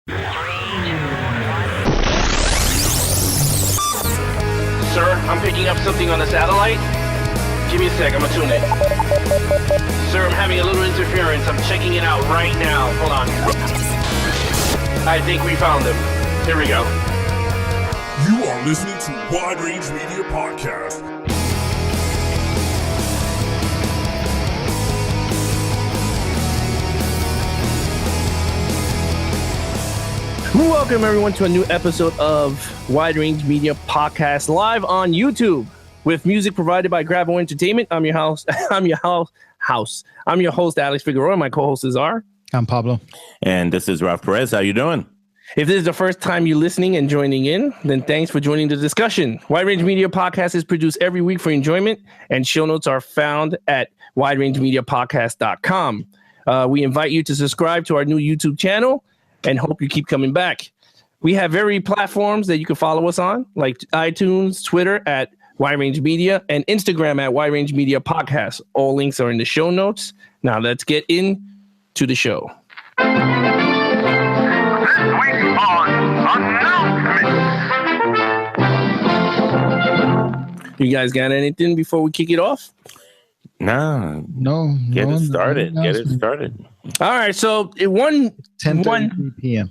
Sir, I'm picking up something on the satellite. Give me a sec, I'm gonna tune it. Sir, I'm having a little interference. I'm checking it out right now. Hold on. I think we found him. Here we go. You are listening to Wide Range Media Podcast. Welcome everyone to a new episode of Wide Range Media Podcast live on YouTube with music provided by Grabo Entertainment. I'm your host, Alex Figueroa. My co-hosts are. I'm Pablo. And this is Ralph Perez. How you doing? If this is the first time you're listening and joining in, then thanks for joining the discussion. Wide Range Media Podcast is produced every week for enjoyment, and show notes are found at widerangemediapodcast.com. We invite you to subscribe to our new YouTube channel and hope you keep coming back. We have various platforms that you can follow us on, like iTunes, Twitter at Wide Range Media, and Instagram at Wide Range Media Podcast. All links are in the show notes. Now let's get into the show. This week on announcements. You guys got anything before we kick it off? No. Get it started. All right. So 10:30 p.m.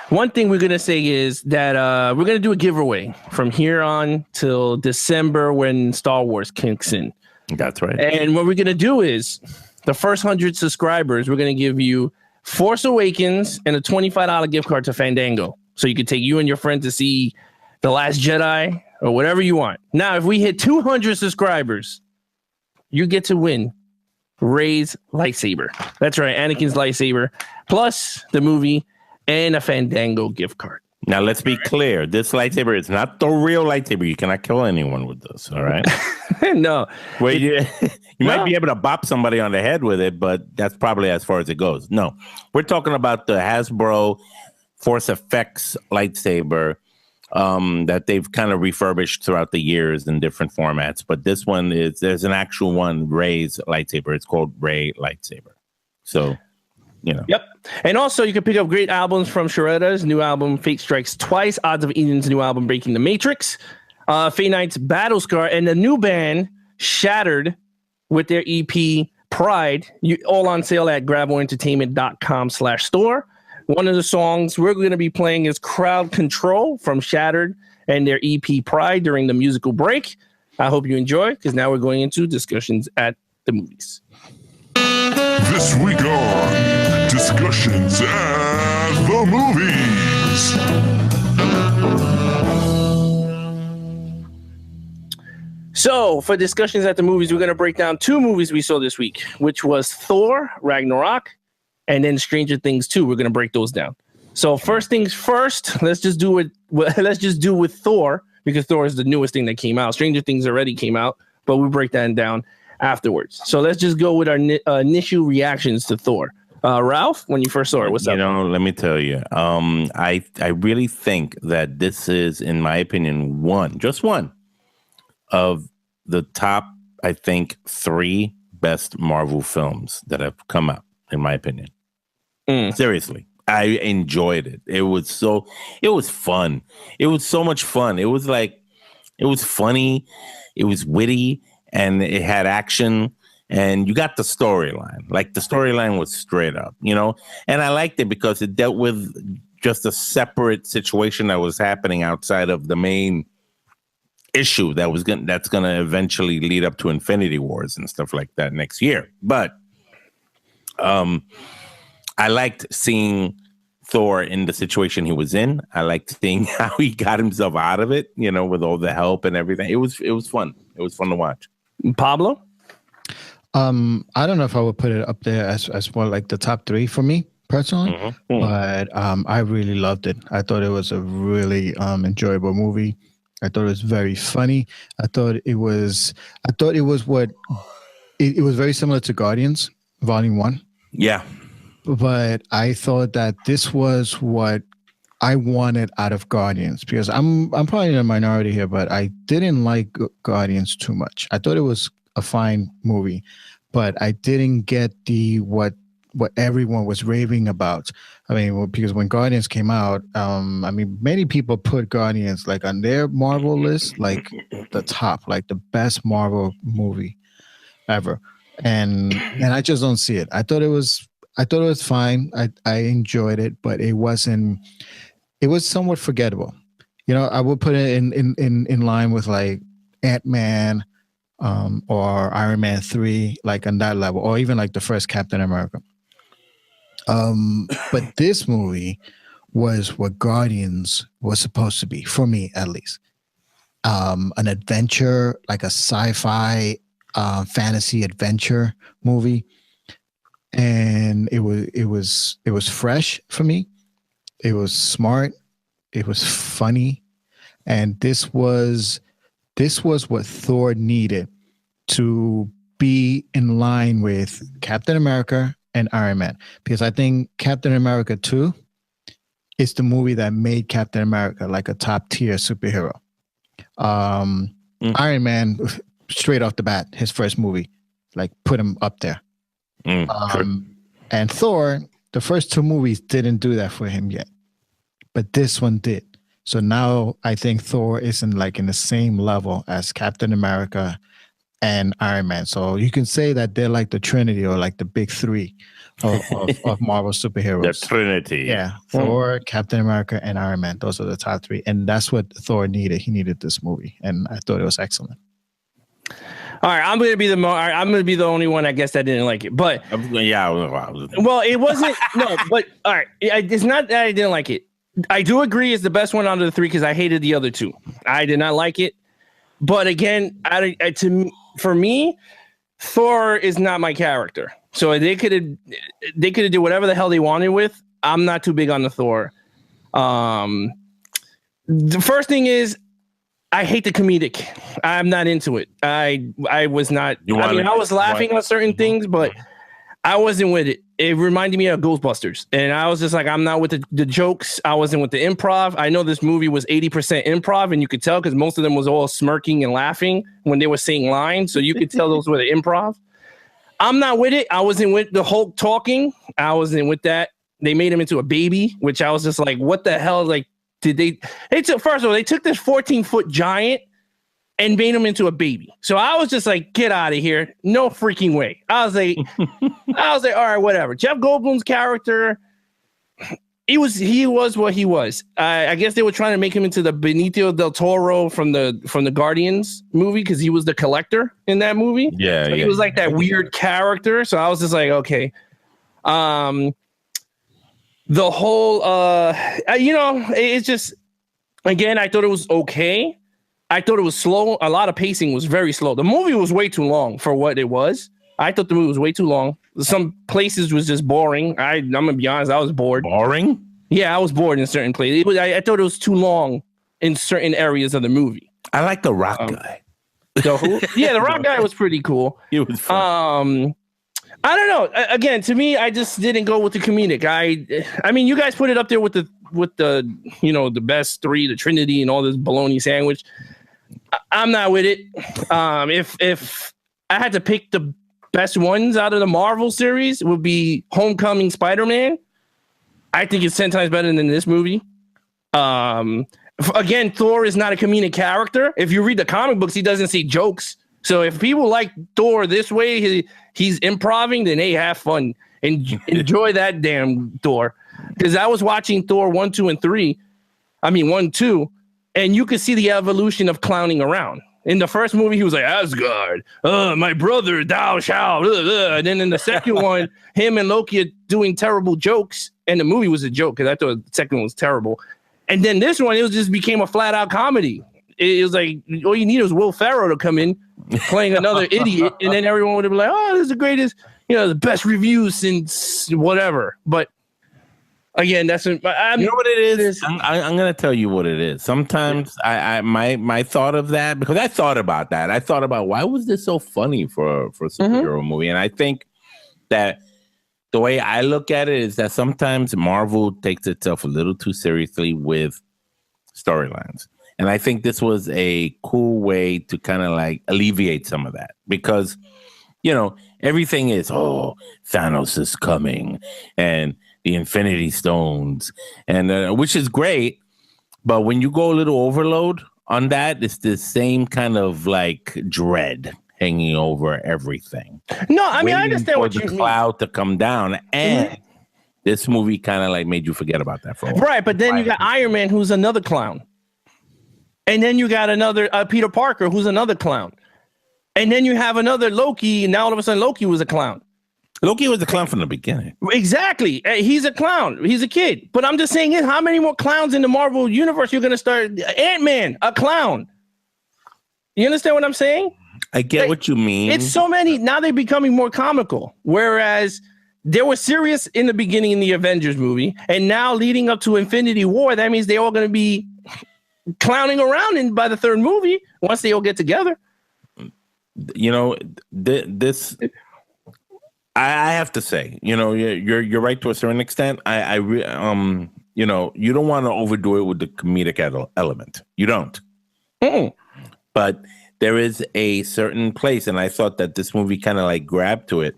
One thing we're going to say is that we're going to do a giveaway from here on till December when Star Wars kicks in. That's right. And what we're going to do is the first 100 subscribers, we're going to give you Force Awakens and a $25 gift card to Fandango. So you can take you and your friend to see The Last Jedi or whatever you want. Now, if we hit 200 subscribers, you get to win Rey's lightsaber. That's right, Anakin's lightsaber, plus the movie and a Fandango gift card. Now, let's be clear. This lightsaber is not the real lightsaber. You cannot kill anyone with this, all right? No. Well, you might be able to bop somebody on the head with it, but that's probably as far as it goes. No, we're talking about the Hasbro Force Effects lightsaber that they've kind of refurbished throughout the years in different formats. But this one there's an actual one, Rey's lightsaber. It's called Rey lightsaber. So, you know. Yep. And also you can pick up great albums from Charetta's new album, Fate Strikes Twice, Odds of Eden's new album, Breaking the Matrix, Fainites Battle Scar, and the new band, Shattered, with their EP, Pride, all on sale at graboentertainment.com/store. One of the songs we're going to be playing is Crowd Control from Shattered and their EP Pride during the musical break. I hope you enjoy, because now we're going into discussions at the movies. This week on Discussions at the Movies. So, for discussions at the movies, we're going to break down two movies we saw this week, which was Thor Ragnarok and then Stranger Things 2. We're going to break those down. So, first things first, let's just do it with Thor, because Thor is the newest thing that came out. Stranger Things already came out, but we'll break that down afterwards. So, let's just go with our initial reactions to Thor. Ralph, when you first saw it, what's up? Let me tell you, I really think that this is, in my opinion, just one of the top, I think, 3 best Marvel films that have come out, in my opinion. Seriously, I enjoyed it. It was fun. It was so much fun. It was funny, it was witty, and it had action, and you got the storyline. Like, the storyline was straight up, and I liked it because it dealt with just a separate situation that was happening outside of the main issue that's going to eventually lead up to Infinity Wars and stuff like that next year. But I liked seeing Thor in the situation he was in. I liked seeing how he got himself out of it, with all the help and everything. It was fun. It was fun to watch. Pablo? I don't know if I would put it up there as well, like the top 3 for me personally, but I really loved it. I thought it was a really enjoyable movie. I thought it was very funny. I thought it was very similar to Guardians Volume 1. Yeah. But I thought that this was what I wanted out of Guardians, because I'm probably in a minority here, but I didn't like Guardians too much. I thought it was a fine movie, but I didn't get what what everyone was raving about. I mean, because when Guardians came out, many people put Guardians like on their Marvel list, like the top, like the best Marvel movie ever. And I just don't see it. I thought it was fine. I enjoyed it, but it was somewhat forgettable. I would put it in line with like Ant-Man, or Iron Man 3, like on that level, or even like the first Captain America. But this movie was what Guardians was supposed to be, for me at least. An adventure, like a sci-fi fantasy adventure movie. And it was fresh for me. It was smart. It was funny. And this was what Thor needed to be in line with Captain America and Iron Man, because I think Captain America 2 is the movie that made Captain America like a top tier superhero. Iron Man, straight off the bat, his first movie, like put him up there. And Thor, the first two movies didn't do that for him yet, but this one did. So now I think Thor isn't like in the same level as Captain America and Iron Man. So you can say that they're like the Trinity, or like the big three of Marvel superheroes. The Trinity. Yeah. Thor, Captain America, and Iron Man. Those are the top three. And that's what Thor needed. He needed this movie. And I thought it was excellent. All right, I'm gonna be the only one, I guess, that didn't like it. But yeah, well, it wasn't. No, but all right, it's not that I didn't like it. I do agree it's the best one out of the three because I hated the other two. I did not like it. But again, for me, Thor is not my character. So they could have did whatever the hell they wanted with. I'm not too big on the Thor. The first thing is, I hate the comedic. I'm not into it. I was not. I was laughing at certain things, but I wasn't with it. It reminded me of Ghostbusters. And I was just like, I'm not with the jokes. I wasn't with the improv. I know this movie was 80% improv, and you could tell because most of them was all smirking and laughing when they were saying lines. So you could tell those were the improv. I'm not with it. I wasn't with the Hulk talking. I wasn't with that. They made him into a baby, which I was just like, what the hell? Like, first of all, they took this 14-foot giant and made him into a baby. So I was just like, get out of here. No freaking way. I was like, all right, whatever. Jeff Goldblum's character, he was what he was. I guess they were trying to make him into the Benicio del Toro from the Guardians movie because he was the collector in that movie. Yeah, so he was like that weird character. So I was just like, okay. The whole, it's just, again, I thought it was okay. I thought it was slow. A lot of pacing was very slow. The movie was way too long for what it was. I thought the movie was way too long. Some places was just boring. I'm going to be honest, I was bored. Boring? Yeah, I was bored in certain places. I thought it was too long in certain areas of the movie. I like the rock guy. The who? Yeah, the rock guy was pretty cool. He was fun. I don't know. Again, to me, I just didn't go with the comedic. I mean, you guys put it up there with the the best three, the Trinity, and all this bologna sandwich. I'm not with it. If I had to pick the best ones out of the Marvel series, it would be Homecoming Spider-Man. I think it's 10 times better than this movie. Again, Thor is not a comedic character. If you read the comic books, he doesn't say jokes. So if people like Thor this way, he's improving, then hey, have fun and enjoy that damn Thor. Because I was watching Thor 1, 2, and 3. I mean 1, 2, and you could see the evolution of clowning around. In the first movie, he was like, Asgard, my brother, thou shalt. And then in the second one, him and Loki are doing terrible jokes. And the movie was a joke because I thought the second one was terrible. And then this one, it just became a flat out comedy. It was like, all you need was Will Ferrell to come in playing another idiot. And then everyone would be like, oh, this is the greatest, the best reviews since whatever. But again, you know what it is? I'm going to tell you what it is. Sometimes my thought of that, because I thought about that. I thought about why was this so funny for a superhero movie? And I think that the way I look at it is that sometimes Marvel takes itself a little too seriously with storylines. And I think this was a cool way to kind of like alleviate some of that, because everything is, Thanos is coming and the Infinity Stones, and which is great. But when you go a little overload on that, it's the same kind of like dread hanging over everything. No, I mean, I Waiting understand for what the you mean. cloud to come down, and this movie kind of like made you forget about that for a while. Right, but then you got Iron Man, who's another clown. And then you got another Peter Parker, who's another clown. And then you have another Loki, and now all of a sudden Loki was a clown. Loki was a clown from the beginning. Exactly. He's a clown. He's a kid. But I'm just saying, how many more clowns in the Marvel universe you're going to start? Ant-Man, a clown. You understand what I'm saying? I get what you mean. It's so many. Now they're becoming more comical. Whereas they were serious in the beginning in the Avengers movie. And now leading up to Infinity War, that means they're all going to be clowning around by the third movie once they all get together. This... I have to say, you're right to a certain extent. You don't want to overdo it with the comedic element. You don't. Mm-mm. But there is a certain place, and I thought that this movie kind of like grabbed to it,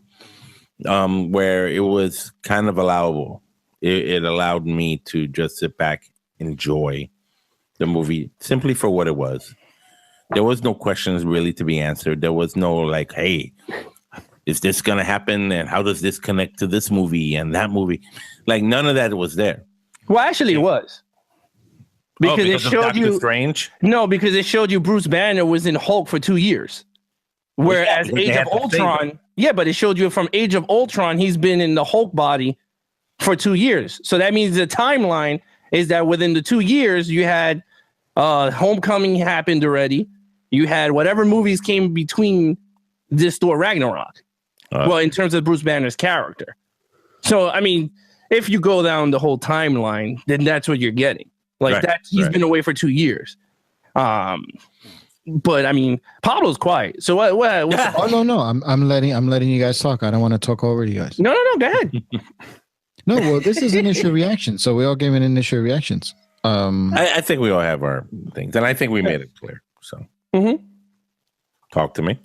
where it was kind of allowable. It allowed me to just sit back, enjoy the movie simply for what it was. There was no questions really to be answered. There was no like, hey, is this going to happen? And how does this connect to this movie and that movie? Like, none of that was there. Well, actually, it was. Because it showed you Strange? No, because it showed you Bruce Banner was in Hulk for 2 years. Whereas Age of Ultron, but it showed you from Age of Ultron, he's been in the Hulk body for 2 years. So that means the timeline is that within the 2 years, you had Homecoming happened already. You had whatever movies came between this Thor Ragnarok. Well, in terms of Bruce Banner's character. So, I mean, if you go down the whole timeline, then that's what you're getting. Like he's been away for 2 years. But I mean, Pablo's quiet. So what Oh no, I'm letting you guys talk. I don't want to talk over you guys. No, go ahead. No, well, this is initial reaction, so we all gave an initial reactions. I think we all have our things, and I think we made it clear. So, talk to me.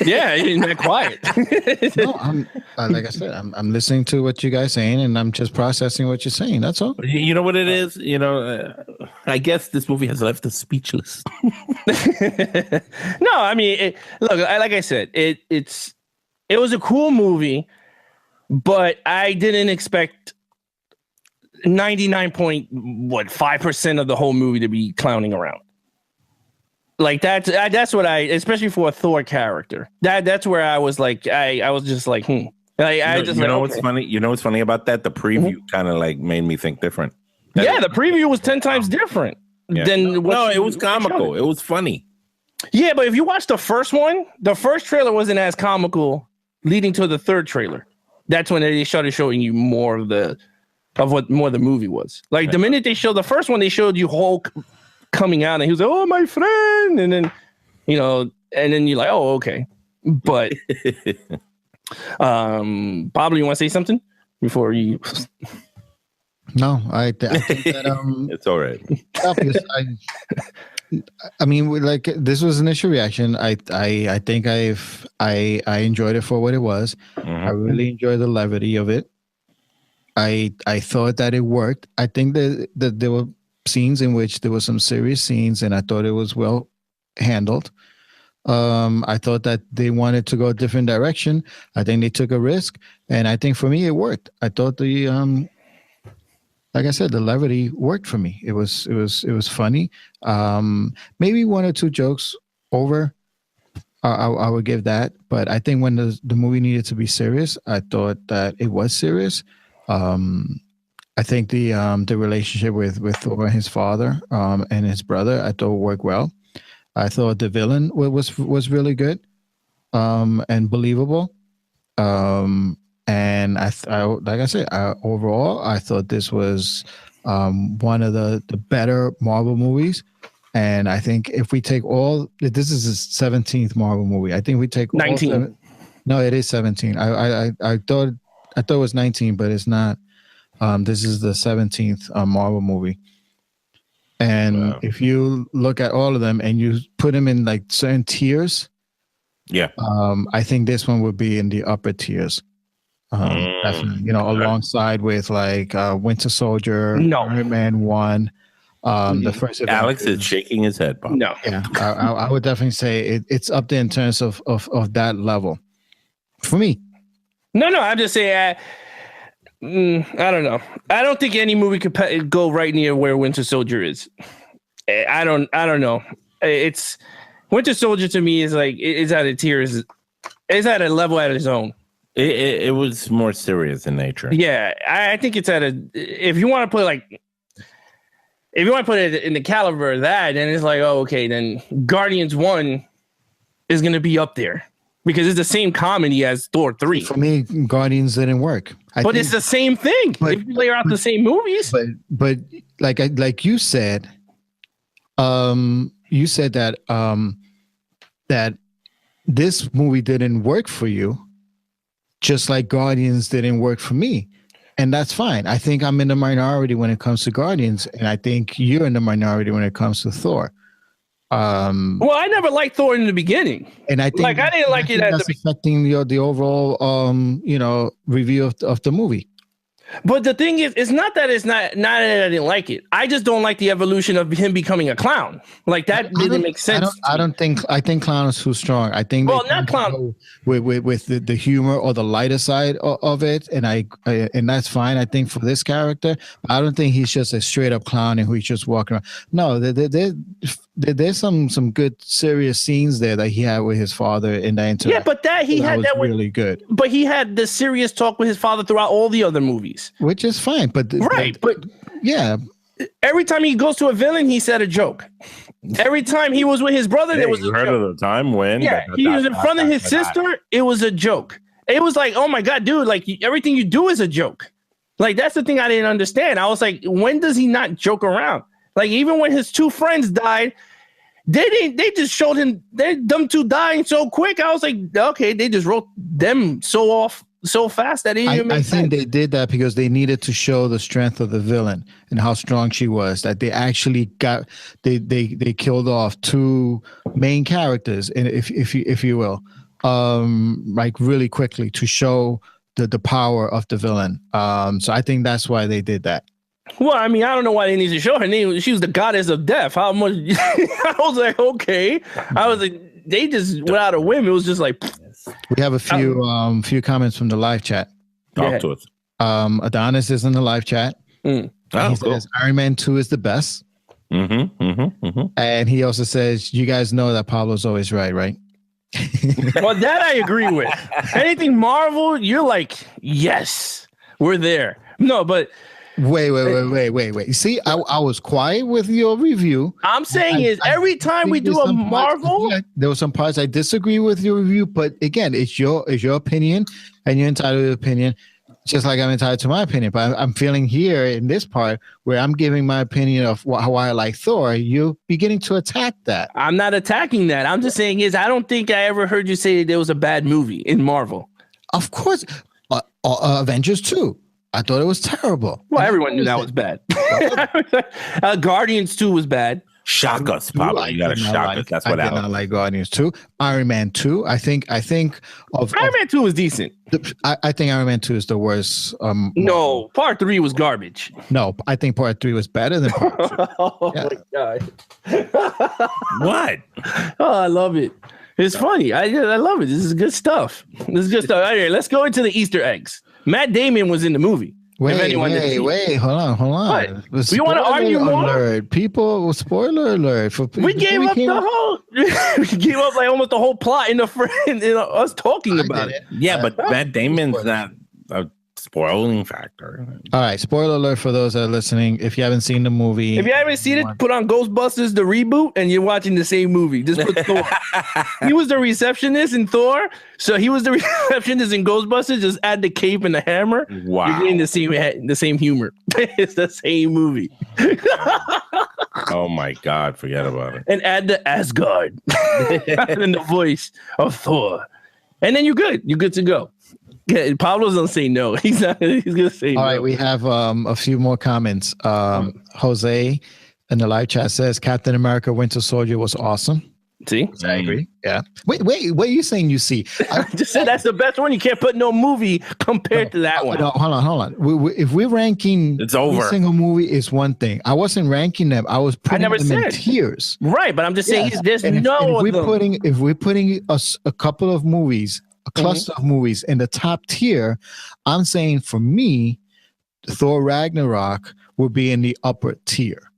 Yeah, you're not quiet. No, I'm like I said, I'm listening to what you guys saying, and I'm just processing what you're saying. That's all. You know what it is? I guess this movie has left us speechless. No, I mean, like I said, it was a cool movie, but I didn't expect 99.5% of the whole movie to be clowning around. Like that's what especially for a Thor character. That's where I was like, I was just like, what's funny? You know what's funny about that? The preview kind of like made me think different. The preview was 10 times different than it was comical. It was funny. Yeah, but if you watch the first one, the first trailer wasn't as comical leading to the third trailer. That's when they started showing you more of what more the movie was. Like the minute they showed the first one, they showed you Hulk coming out and he was like, oh, my friend. And then, and then you're like, oh, okay. But Pablo, you want to say something before you? No, I think that it's all right. I mean, like this was an initial reaction. I think I enjoyed it for what it was. I really enjoyed the levity of it. I thought that it worked. I think that there were scenes in which there were some serious scenes, and I thought it was well handled. I thought that they wanted to go a different direction. I think they took a risk, and I think for me it worked. I thought like I said, the levity worked for me. It was funny. Maybe one or two jokes over. I would give that, but I think when the movie needed to be serious, I thought that it was serious. I think the relationship with Thor and his father and his brother, I thought worked well. I thought the villain was really good and believable. And I like I said, overall, I thought this was one of the better Marvel movies. And I think if we take this is his 17th Marvel movie. I think we take 19. No, it is 17. I thought it was 19, but it's not. This is the 17th Marvel movie. And if you look at all of them and you put them in like certain tiers, Yeah. I think this one would be in the upper tiers. Definitely, alongside with like Winter Soldier, No. Iron Man 1, the first Alex Avengers. is shaking his head, Bob. No. Yeah, I would definitely say it's up there in terms of that level for me. No, I'm just saying. I don't know. I don't think any movie could go right near where Winter Soldier is. I don't know. It's Winter Soldier to me is like it's at a tier. It's at a level at its own. It was more serious in nature. Yeah, I think it's at a. If you want to put it in the caliber of that, then it's like, oh, okay, then Guardians 1 is going to be up there because it's the same comedy as Thor 3. For me, Guardians didn't work. But it's the same thing. If you layer out the same movies. But like you said, that that this movie didn't work for you, just like Guardians didn't work for me. And that's fine. I think I'm in the minority when it comes to Guardians, and I think you're in the minority when it comes to Thor. Well, I never liked Thor in the beginning, and I think I didn't like it at that's affecting the overall review of the movie. But the thing is, it's not that that I didn't like it. I just don't like the evolution of him becoming a clown. Like that didn't make sense. I think clown is too strong. I think not clown with the humor or the lighter side of it, and that's fine. I think for this character, I don't think he's just a straight up clown and he's just walking around. No, there's some good serious scenes there that he had with his father in the interaction. Yeah, but that was really good. But he had the serious talk with his father throughout all the other movies, which is fine. But yeah, every time he goes to a villain, he said a joke. Every time he was with his brother, there was a heard joke. of the time when he was in front of his sister. It was a joke. It was like, oh my god, dude! Like everything you do is a joke. Like that's the thing I didn't understand. I was like, when does he not joke around? Like even when his two friends died, they just showed him them two dying so quick. I was like, okay, they just wrote them so fast that it didn't make sense. I think they did that because they needed to show the strength of the villain and how strong she was. That they actually they killed off two main characters, and if you will, like really quickly to show the power of the villain. So I think that's why they did that. Well, I mean, I don't know why they need to show her name. She was the goddess of death. How much? I was like, okay. I was like, they just without a whim. It was just like. We have a few comments from the live chat. Talk to us. Adonis is in the live chat. Oh, he says Iron Man 2 is the best. And he also says, you guys know that Pablo's always right? Well, that I agree with. Anything Marvel, you're like, yes, we're there. No, but wait. See, I was quiet with your review. I'm saying every time we do a Marvel, there were some parts I disagree with your review, but again, it's your opinion, and you're entitled to your opinion, just like I'm entitled to my opinion. But I'm feeling here in this part where I'm giving my opinion of how I like Thor. You're beginning to attack that. I'm not attacking that. I'm just saying I don't think I ever heard you say there was a bad movie in Marvel. Of course, Avengers 2. I thought it was terrible. Well, everyone knew that was bad. Guardians 2 was bad. Shock us, Pablo. You gotta shock us. That's what I did not like Guardians 2. Iron Man 2. I think of Iron Man 2 was decent. I think Iron Man 2 is the worst. No, part 3 was garbage. No, I think part 3 was better than part 2. Oh my god. What? Oh, I love it. It's funny. I love it. This is good stuff. All right, let's go into the Easter eggs. Matt Damon was in the movie. Wait, hold on. What? You want to argue more? People, spoiler alert. We gave up like almost the whole plot in us talking about it. Yeah, but Matt Damon's not a spoiling factor. All right, spoiler alert for those that are listening. If you haven't seen the movie, if you haven't seen it, put on Ghostbusters the reboot, and you're watching the same movie. Just put Thor. He was the receptionist in Thor, so he was the receptionist in Ghostbusters. Just add the cape and the hammer. Wow, you're getting the same humor. It's the same movie. Oh my god, forget about it. And add the Asgard and the voice of Thor, and then you're good. You're good to go. Yeah, Pablo's gonna say no. He's not. He's gonna say no. All right, we have a few more comments. Jose in the live chat says Captain America: Winter Soldier was awesome. See? I agree. Yeah. Wait, what are you saying you see? I just said that's the best one. You can't put no movie compared to that one. No, hold on. If we're ranking It's over. every single movie is one thing. I wasn't ranking them. I was putting them in tiers. Right, but I'm just saying there's and no if we're putting a couple of movies, a cluster of movies in the top tier, I'm saying for me, Thor Ragnarok will be in the upper tier.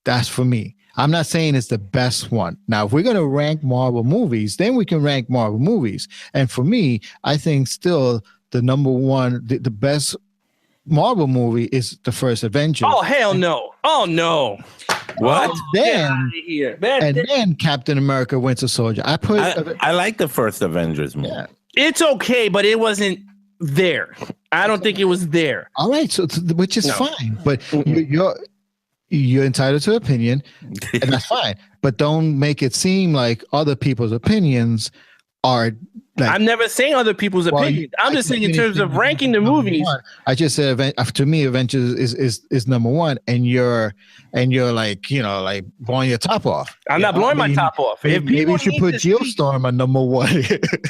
That's for me. I'm not saying it's the best one. Now, if we're going to rank Marvel movies, then we can rank Marvel movies. And for me, I think still the number one, the best Marvel movie is the first Avengers. Oh, hell no. Oh, no. What? Then Captain America Winter Soldier. I like the first Avengers movie. Yeah. It's okay, but it wasn't there. I don't think it was there. All right, so which is fine. But you're entitled to opinion, and that's fine. But don't make it seem like other people's opinions are. Like, I'm never saying other people's opinions. I'm just saying in terms of ranking the movies. I just said to me, Avengers is number one, and you're like like blowing your top off. I'm not blowing my top off. Maybe you should put Geostorm at number one.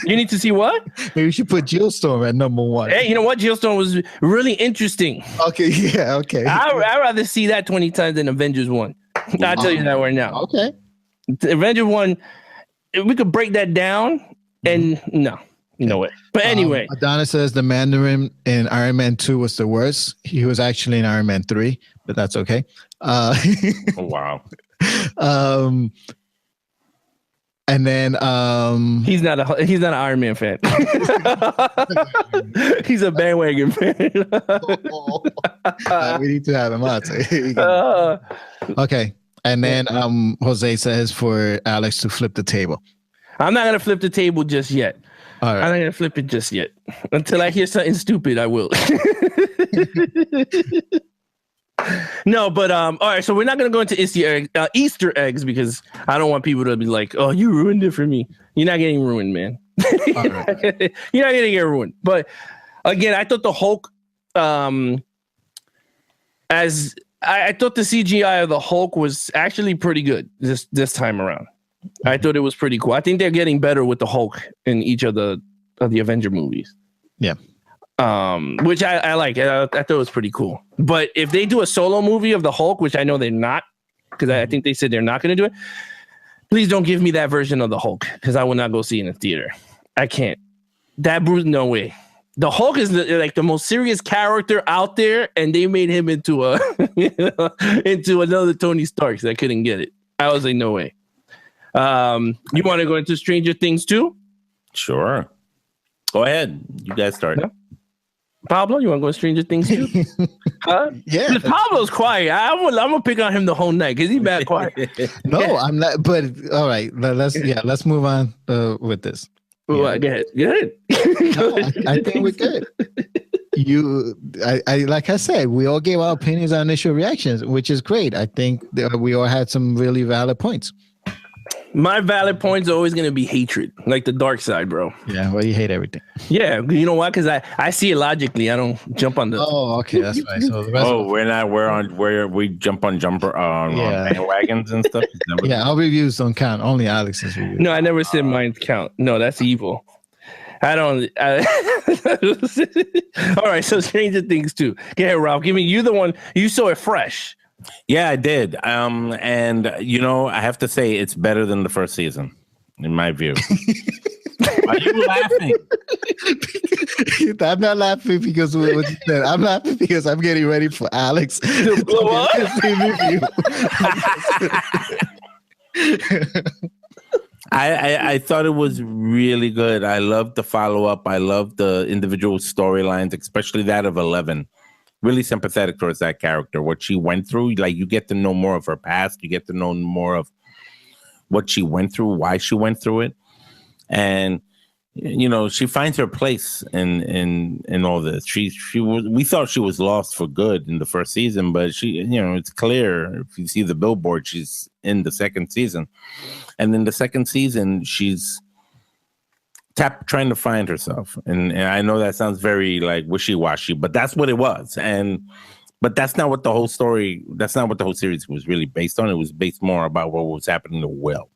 You need to see what? Maybe you should put Geostorm at number one. Hey, you know what? Geostorm was really interesting. Okay, yeah, okay. I'd rather see that 20 times than Avengers 1. I'll tell you that right now. Okay. Avengers 1, if we could break that down, and no way. But anyway. Adonis says the Mandarin in Iron Man 2 was the worst. He was actually in Iron Man 3, but that's okay. Wow. And then he's not an Iron Man fan. He's a bandwagon fan. We need to have him on. Okay. And then Jose says for Alex to flip the table. I'm not gonna flip the table just yet. All right. I'm not gonna flip it just yet. Until I hear something stupid, I will. No, but all right. So we're not gonna go into Easter eggs because I don't want people to be like, "Oh, you ruined it for me." You're not getting ruined, man. Right. You're not gonna get ruined. But again, I thought the Hulk, as I thought the CGI of the Hulk was actually pretty good this time around. I thought it was pretty cool. I think they're getting better with the Hulk in each of the Avenger movies. Yeah. Which I like. I thought it was pretty cool. But if they do a solo movie of the Hulk, which I know they're not, because I think they said they're not going to do it, please don't give me that version of the Hulk, because I will not go see it in the theater. I can't. That Bruce, no way. The Hulk is the most serious character out there, and they made him into another Tony Stark. So I couldn't get it. I was like, no way. You want to go into Stranger Things too? Sure. Go ahead. You guys start. No? Pablo, you want to go to Stranger Things too? Huh? Yeah. Pablo's quiet. I'm gonna pick on him the whole night because he's bad quiet. No, I'm not. But all right, let's move on with this. Well, go ahead. No, I think we're good. I like I said, we all gave our opinions on initial reactions, which is great. I think we all had some really valid points. My valid points are always going to be hatred, like the dark side, bro. Yeah, well, you hate everything. Yeah, you know why? Because I see it logically. I don't jump on the. Oh, okay, that's fine. So the rest we jump on bandwagons and stuff. Yeah, our reviews don't count. Only Alex's reviews. No, I never said mine count. No, that's evil. I don't. All right, so Stranger Things too. Go ahead, Ralph. Give me you the one you saw it fresh. Yeah, I did. And I have to say it's better than the first season, in my view. Why are you laughing? I'm not laughing because of what you said. I'm laughing because I'm getting ready for Alex to blow up. I thought it was really good. I loved the follow-up. I loved the individual storylines, especially that of 11. Really sympathetic towards that character, what she went through. Like, you get to know more of her past. You get to know more of what she went through, why she went through it. And, she finds her place in all this. We thought she was lost for good in the first season, but she, it's clear if you see the billboard, she's in the second season. And in the second season, she's trying to find herself. And I know that sounds very like wishy-washy, but that's what it was. But that's not what the whole story, that's not what the whole series was really based on. It was based more about what was happening to Will.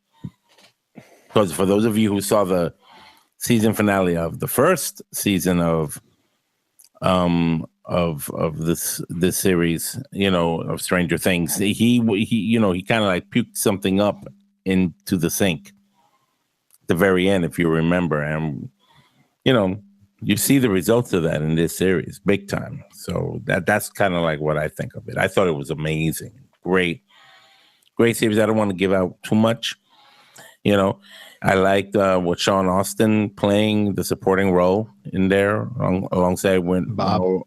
Because for those of you who saw the season finale of the first season of this series, of Stranger Things, he kind of like puked something up into the sink at the very end, if you remember, and you see the results of that in this series big time. So that's kind of like what I think of it. I thought it was amazing. Great series. I don't want to give out too much. I liked what Sean Austin playing the supporting role in there alongside when Bob.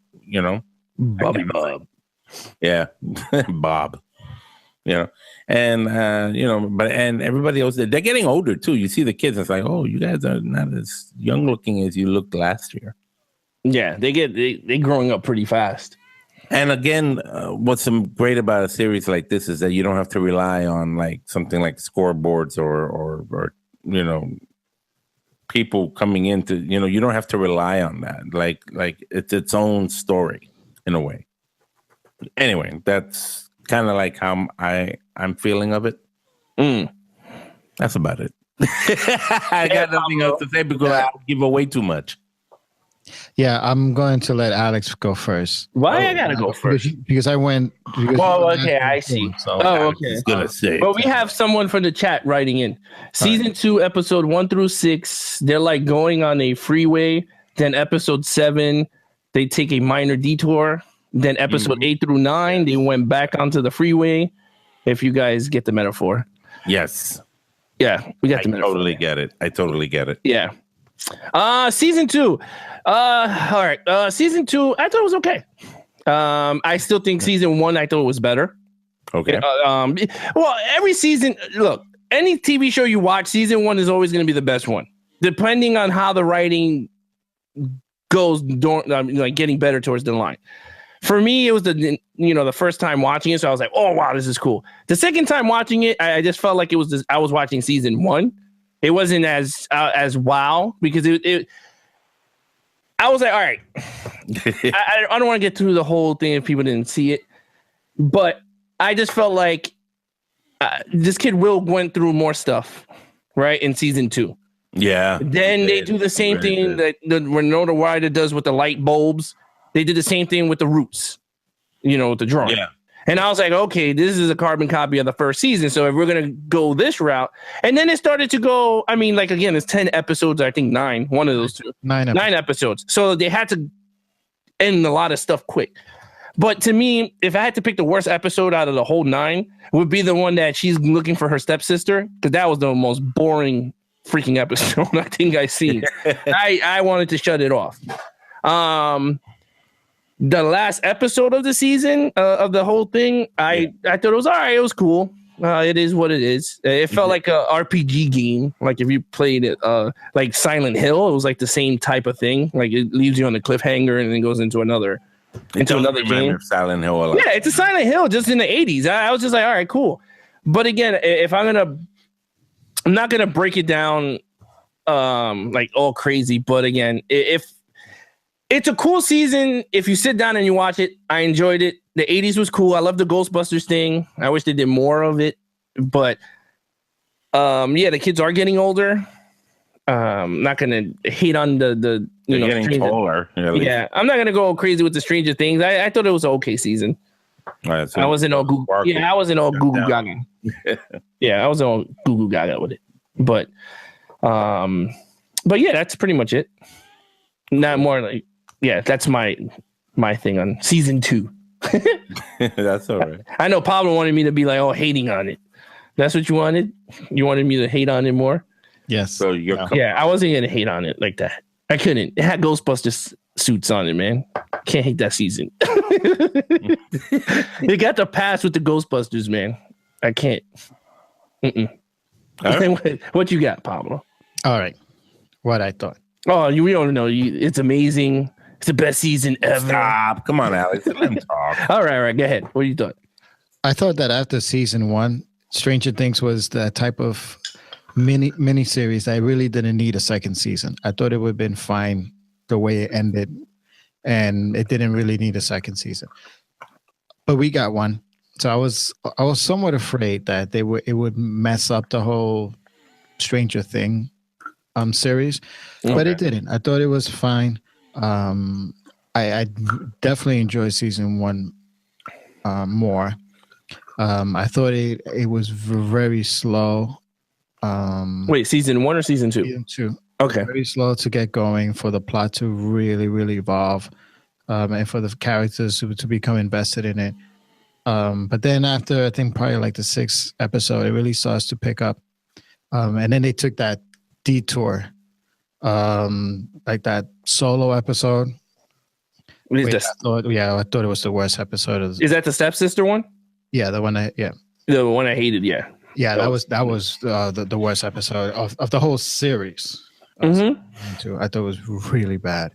Bob. Yeah, Bob. And and everybody else, they're getting older too. You see the kids, it's like, oh, you guys are not as young looking as you looked last year. Yeah, they growing up pretty fast. And again, what's great about a series like this is that you don't have to rely on like something like scoreboards or people coming into, you don't have to rely on that. Like it's its own story in a way. Anyway, that's kind of like how I'm feeling of it. That's about it. I got nothing else to say because I'll give away too much. Yeah, I'm going to let Alex go first. Why I gotta go first? Because I went. Well, okay, I see. So Okay. He's gonna say. But we have someone from the chat writing in. Season 2, episode 1 through 6, they're like going on a freeway. Then episode 7, they take a minor detour. Then episode 8 through 9, they went back onto the freeway. If you guys get the metaphor. Yes. Yeah, we got the metaphor. I totally get it. Yeah. Season 2. All right. Season 2, I thought it was okay. I still think season 1, I thought it was better. Okay. Well, every season, look, any TV show you watch, season 1 is always going to be the best one, depending on how the writing goes, like getting better towards the line. For me, it was the first time watching it, so I was like, oh wow, this is cool. The second time watching it, I just felt like I was watching season 1. It wasn't as wow because it I was like, all right, I don't want to get through the whole thing if people didn't see it, but I just felt like this kid Will went through more stuff, right, in season 2. Yeah. Then they do the same thing that Winona Ryder does with the light bulbs. They did the same thing with the roots, with the drawing. Yeah. And I was like, okay, this is a carbon copy of the first season. So if we're going to go this route, and then it started to go, again, it's 10 episodes, I think 9, one of those two. 9 episodes. So they had to end a lot of stuff quick. But to me, if I had to pick the worst episode out of the whole 9, would be the one that she's looking for her stepsister, because that was the most boring freaking episode I think I've seen. I wanted to shut it off. The last episode of the season of the whole thing, I thought it was all right. It was cool. It is what it is. It felt like a RPG game. Like if you played it, like Silent Hill, it was like the same type of thing. Like it leaves you on a cliffhanger and then goes into another game. Silent Hill a lot. Yeah, it's a Silent Hill just in the 80s. I was just like, all right, cool. But again, if I'm not gonna break it down like all crazy. But again, if it's a cool season. If you sit down and you watch it, I enjoyed it. The 80s was cool. I love the Ghostbusters thing. I wish they did more of it. But the kids are getting older. Not gonna hate on the getting taller. Yeah, I'm not gonna go crazy with the Stranger Things. I thought it was an okay season. Right, so I wasn't all Google. Yeah, I wasn't all Google Gaga. Yeah, I was all Google Gaga with it. But yeah, that's pretty much it. Not more like. Yeah, that's my thing on season 2. That's all right. I know Pablo wanted me to be like, hating on it. That's what you wanted? You wanted me to hate on it more? Yes. So I wasn't going to hate on it like that. I couldn't. It had Ghostbusters suits on it, man. Can't hate that season. They got the pass with the Ghostbusters, man. I can't. Right. What you got, Pablo? All right. What I thought. Oh, we don't know. It's amazing. It's the best season ever. Stop. Come on, Alex. Let him talk. All right. Go ahead. What do you thought? I thought that after season 1, Stranger Things was the type of mini series I really didn't need a second season. I thought it would have been fine the way it ended, and it didn't really need a second season. But we got one, so I was somewhat afraid that it would mess up the whole Stranger Thing series, but it didn't. I thought it was fine. I definitely enjoyed season 1 more. I thought it was very slow. Wait, season 1 or season 2? Season 2. Okay. Very slow to get going, for the plot to really, really evolve, and for the characters to become invested in it. But then after, I think probably like the 6th episode, it really starts to pick up. And then they took that detour, like that solo episode. What is I this? thought it was the worst episode of. Is that the stepsister one? Yeah, the one The one I hated, yeah. Yeah, that was the worst episode of the whole series. Mm-hmm. I thought it was really bad.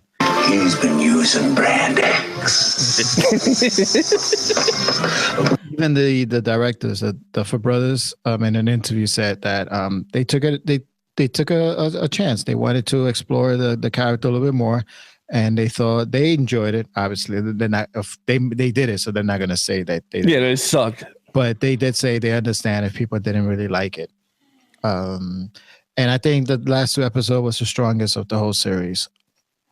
He's been using brand X. Even the directors, the Duffer Brothers, in an interview said that they took a chance. They wanted to explore the character a little bit more, and they thought they enjoyed it. Obviously, they're not. They did it, so they're not going to say that they. Yeah, it sucked. But they did say they understand if people didn't really like it. And I think the last 2 episodes was the strongest of the whole series.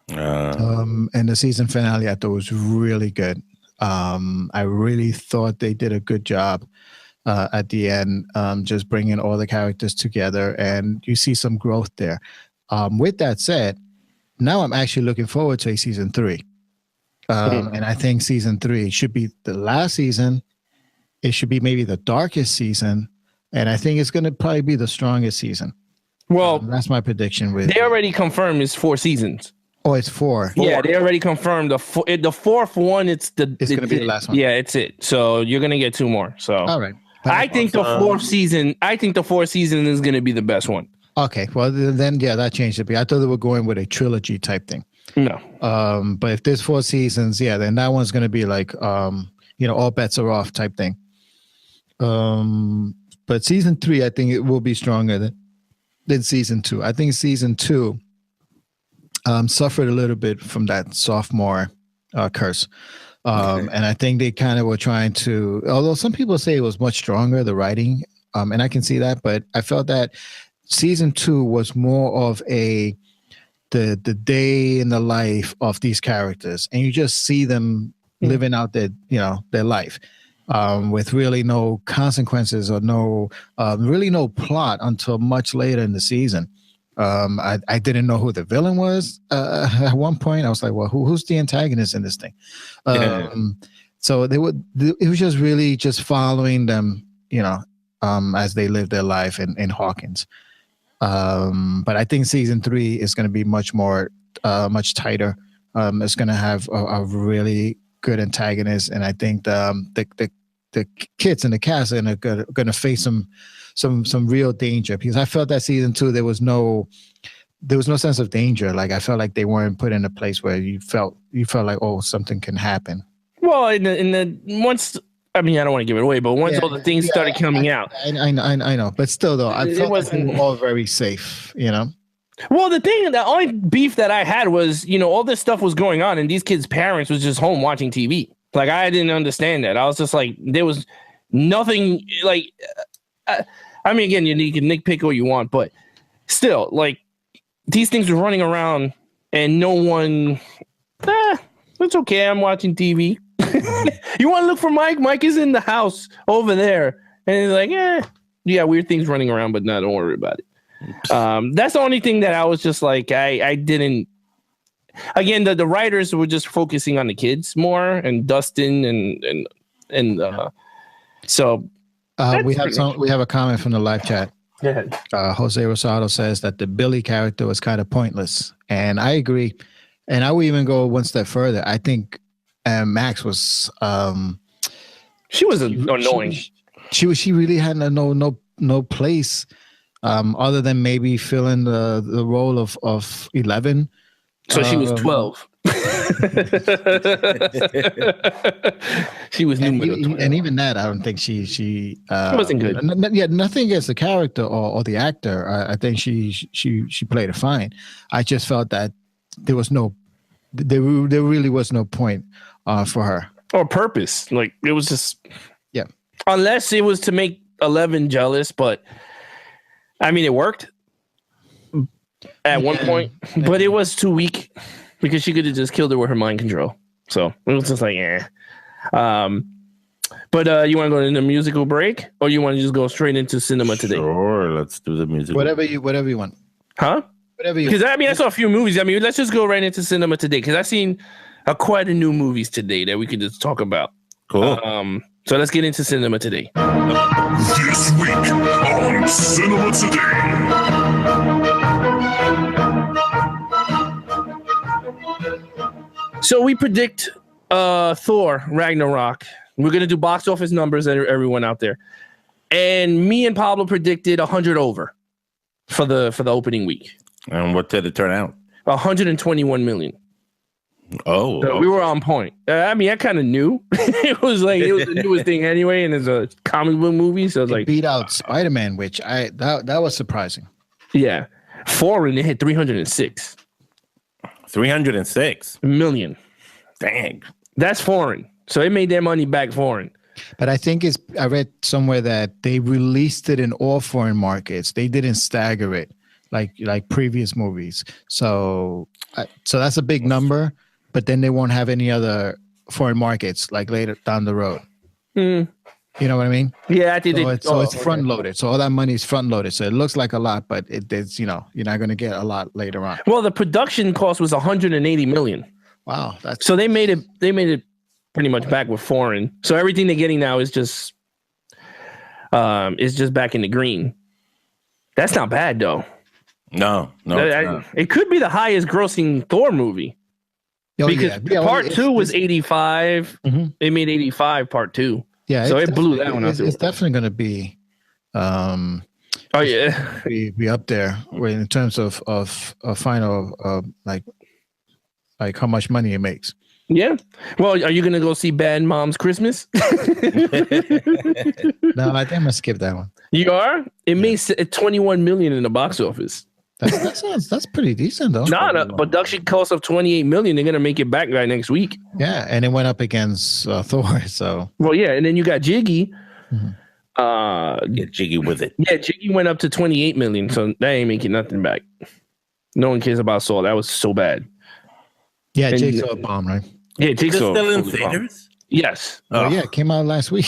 And the season finale, I thought, was really good. I really thought they did a good job at the end, just bringing all the characters together, and you see some growth there. With that said, now I'm actually looking forward to a season 3. And I think season 3 should be the last season. It should be maybe the darkest season, and I think it's going to probably be the strongest season. Well, that's my prediction. They already confirmed it's 4 seasons. Oh, it's 4. Yeah, they already confirmed the 4th one. It's going to be the last one. Yeah, it's it. So you're going to get 2 more. So all right. I think the 4th season. I think the 4th season is going to be the best one. Okay, well then, yeah, that changed it. I thought they were going with a trilogy type thing. No. But if there's 4 seasons, yeah, then that one's going to be like, all bets are off type thing. But season 3, I think it will be stronger than season 2. I think season 2 suffered a little bit from that sophomore curse. And I think they kind of were trying to, although some people say it was much stronger, the writing, and I can see that, but I felt that season 2 was more of the day in the life of these characters, and you just see them living out their life. With really no consequences or really no plot until much later in the season. I didn't know who the villain was at one point. I was like, well, who's the antagonist in this thing? So it was just really just following them, as they live their life in Hawkins. But I think season 3 is going to be much more, much tighter. It's going to have a really good antagonist, and I think the kids in the cast are going to face some real danger, because I felt that season 2 there was no sense of danger. Like I felt like they weren't put in a place where you felt like, oh, something can happen. Well, once, I mean, I don't want to give it away, but once all the things started coming out, I know, but still though, I felt like they were all very safe, Well, the only beef that I had was, all this stuff was going on, and these kids' parents was just home watching TV. Like, I didn't understand that. I was just like, there was nothing, like, I mean, again, you can nitpick what you want, but still, like, these things were running around, and no one, it's okay, I'm watching TV. You want to look for Mike? Mike is in the house over there. And he's like, yeah, weird things running around, but no, don't worry about it. That's the only thing that I was just like, I didn't. Again, the writers were just focusing on the kids more, and Dustin and so we have a comment from the live chat. Go ahead. Jose Rosado says that the Billy character was kind of pointless, and I agree. And I would even go one step further. I think Max was. She was annoying. She really had no place, other than maybe filling the role of 11. So she was 12. She was numero 12. And even that, I don't think she wasn't good. Nothing against the character or the actor. I think she played it fine. I just felt that there really was no point for her or purpose. Like, it was just, yeah. Unless it was to make 11 jealous, but I mean, it worked. at one point, but it was too weak because she could have just killed her with her mind control. So it was just like, eh. But you want to go into a musical break, or you want to just go straight into cinema today? Sure, let's do the music. Whatever you want. Huh? Whatever you. Because I saw a few movies. I mean, let's just go right into cinema today because I've seen quite a new movies today that we could just talk about. Cool. So let's get into cinema today. This week on Cinema Today. So we predict Thor Ragnarok. We're gonna do box office numbers, everyone out there. And me and Pablo predicted 100 over for the opening week. And what did it turn out? 121 million. Oh, So we were on point. I mean, I kind of knew it was the newest thing anyway, and it's a comic book movie, so it's like beat out Spider-Man, which that was surprising. Yeah, foreign it hit 306 million. Dang, that's foreign. So it made their money back foreign. But I think I read somewhere that they released it in all foreign markets. They didn't stagger it like previous movies. So that's a big number. But then they won't have any other foreign markets like later down the road. You know what I mean? Yeah, I think it's front loaded. So all that money is front loaded. So it looks like a lot, but it's you're not going to get a lot later on. Well, the production cost was 180 million. Wow, so they made it pretty much back with foreign. So everything they're getting now is just back in the green. That's not bad though. No, it could be the highest grossing Thor movie. Because part 2 was 85. Mm-hmm. They made 85 part 2. Yeah. So it blew that one out. It's definitely going to be be up there in terms of final like how much money it makes. Yeah. Well, are you going to go see Bad Moms Christmas? No, I think I'm going to skip that one. You are? It made 21 million in the box office. That's pretty decent though. No, the production cost of 28 million. They're gonna make it back by next week. Yeah, and it went up against Thor. So yeah, and then you got Jiggy. Mm-hmm. Get jiggy with it. Yeah, Jiggy went up to 28 million. So that ain't making nothing back. No one cares about Saul. That was so bad. Yeah, Jigsaw bomb, right? Yeah, Jigsaw still in theaters. Yes. Oh yeah, it came out last week.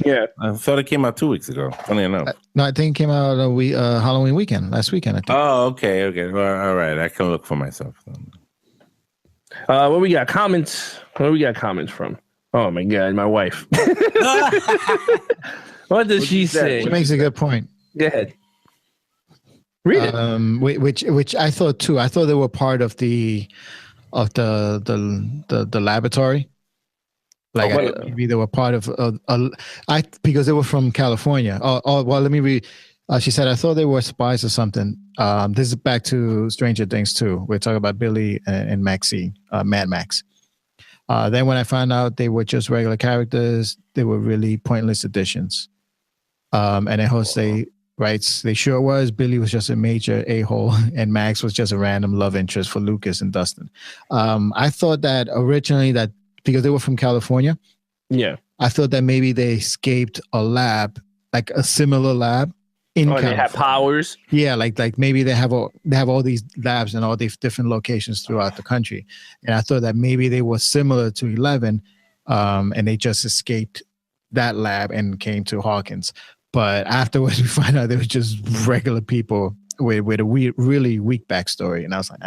Yeah, I thought it came out 2 weeks ago. Funny enough. No, I think it came out Halloween weekend, last weekend. I think. Oh, okay. Well, all right. I can look for myself. What we got comments? Where we got comments from? Oh my God, my wife. What does she say? She makes a good point. Go ahead. Read it. Which I thought too. I thought they were part of the laboratory. Like maybe they were part of because they were from California. Well, let me read. She said, I thought they were spies or something. This is back to Stranger Things too. We're talking about Billy and Maxie, Mad Max. Then when I found out they were just regular characters, they were really pointless additions. And then Jose writes, they sure was. Billy was just a major a-hole and Max was just a random love interest for Lucas and Dustin. I thought that originally that because they were from California. Yeah. I thought that maybe they escaped a lab, like a similar lab in California. They have powers. Yeah, like maybe they have all these labs in all these different locations throughout the country. And I thought that maybe they were similar to 11 and they just escaped that lab and came to Hawkins. But afterwards we find out they were just regular people with a really weak backstory. And I was like,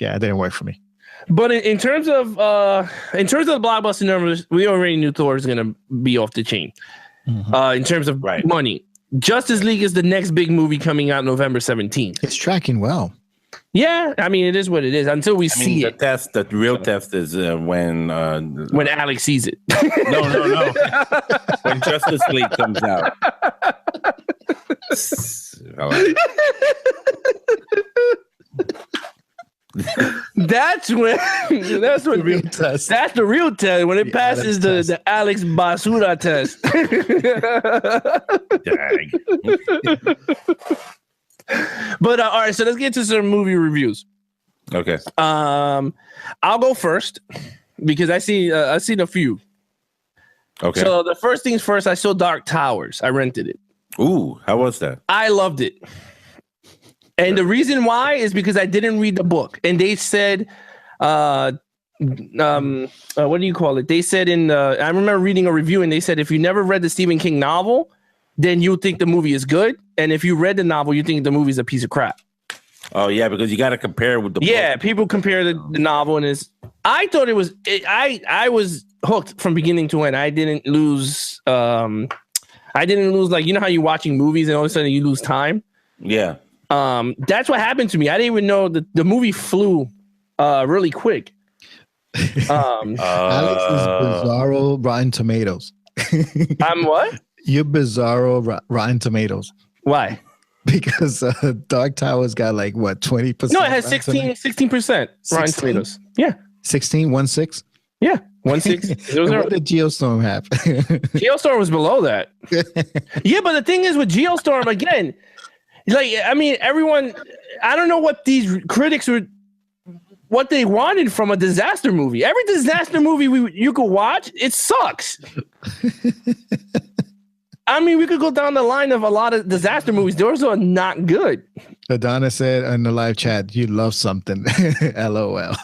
yeah, it didn't work for me. But in terms of the blockbuster numbers, we already knew Thor was gonna be off the chain. Mm-hmm. In terms of money, Justice League is the next big movie coming out November 17th. It's tracking well. Yeah, I mean it is what it is until we see it. The real test is when Alex sees it. No. When Justice League comes out. That's the real test. That's the real test when it passes the Alex Basura test. But all right, so let's get to some movie reviews. Okay. I'll go first because I've seen a few. Okay. So the first things first, I saw Dark Towers. I rented it. Ooh, how was that? I loved it. And the reason why is because I didn't read the book, and they said, what do you call it? They said I remember reading a review, and they said if you never read the Stephen King novel, then you think the movie is good, and if you read the novel, you think the movie is a piece of crap. Oh yeah, because you got to compare it with the book. People compare the novel, and I thought it was. I was hooked from beginning to end. I didn't lose. Like, you know how you're watching movies and all of a sudden you lose time. Yeah. That's what happened to me. I didn't even know that the movie flew really quick. Alex is bizarro Rotten Tomatoes. I'm what? You're bizarro Rotten Tomatoes. Why? Because Dark Tower's got like what 20%? No, it has 16% Rotten Tomatoes. Yeah. 16. Yeah. 16. What did Geostorm have? Geostorm was below that. Yeah, but the thing is with Geostorm, again, like, I mean, everyone, I don't know what these critics were, what they wanted from a disaster movie. Every disaster movie you could watch, it sucks. I mean, we could go down the line of a lot of disaster movies. Those are not good. Adana said in the live chat, you love something. LOL.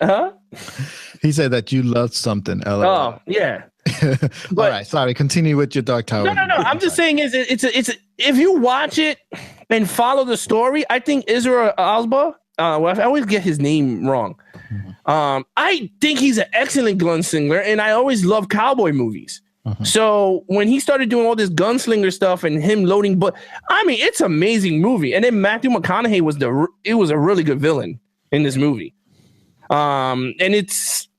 Huh? He said that you loved something. LOL. Oh, yeah. But, all right, sorry. Continue with your Dark Tower. No. I'm just saying it's if you watch it and follow the story, I think Israel Alba, I always get his name wrong. Mm-hmm. I think he's an excellent gunslinger, and I always love cowboy movies. Mm-hmm. So when he started doing all this gunslinger stuff and him loading, but I mean, it's an amazing movie. And then Matthew McConaughey was a really good villain in this movie. And it's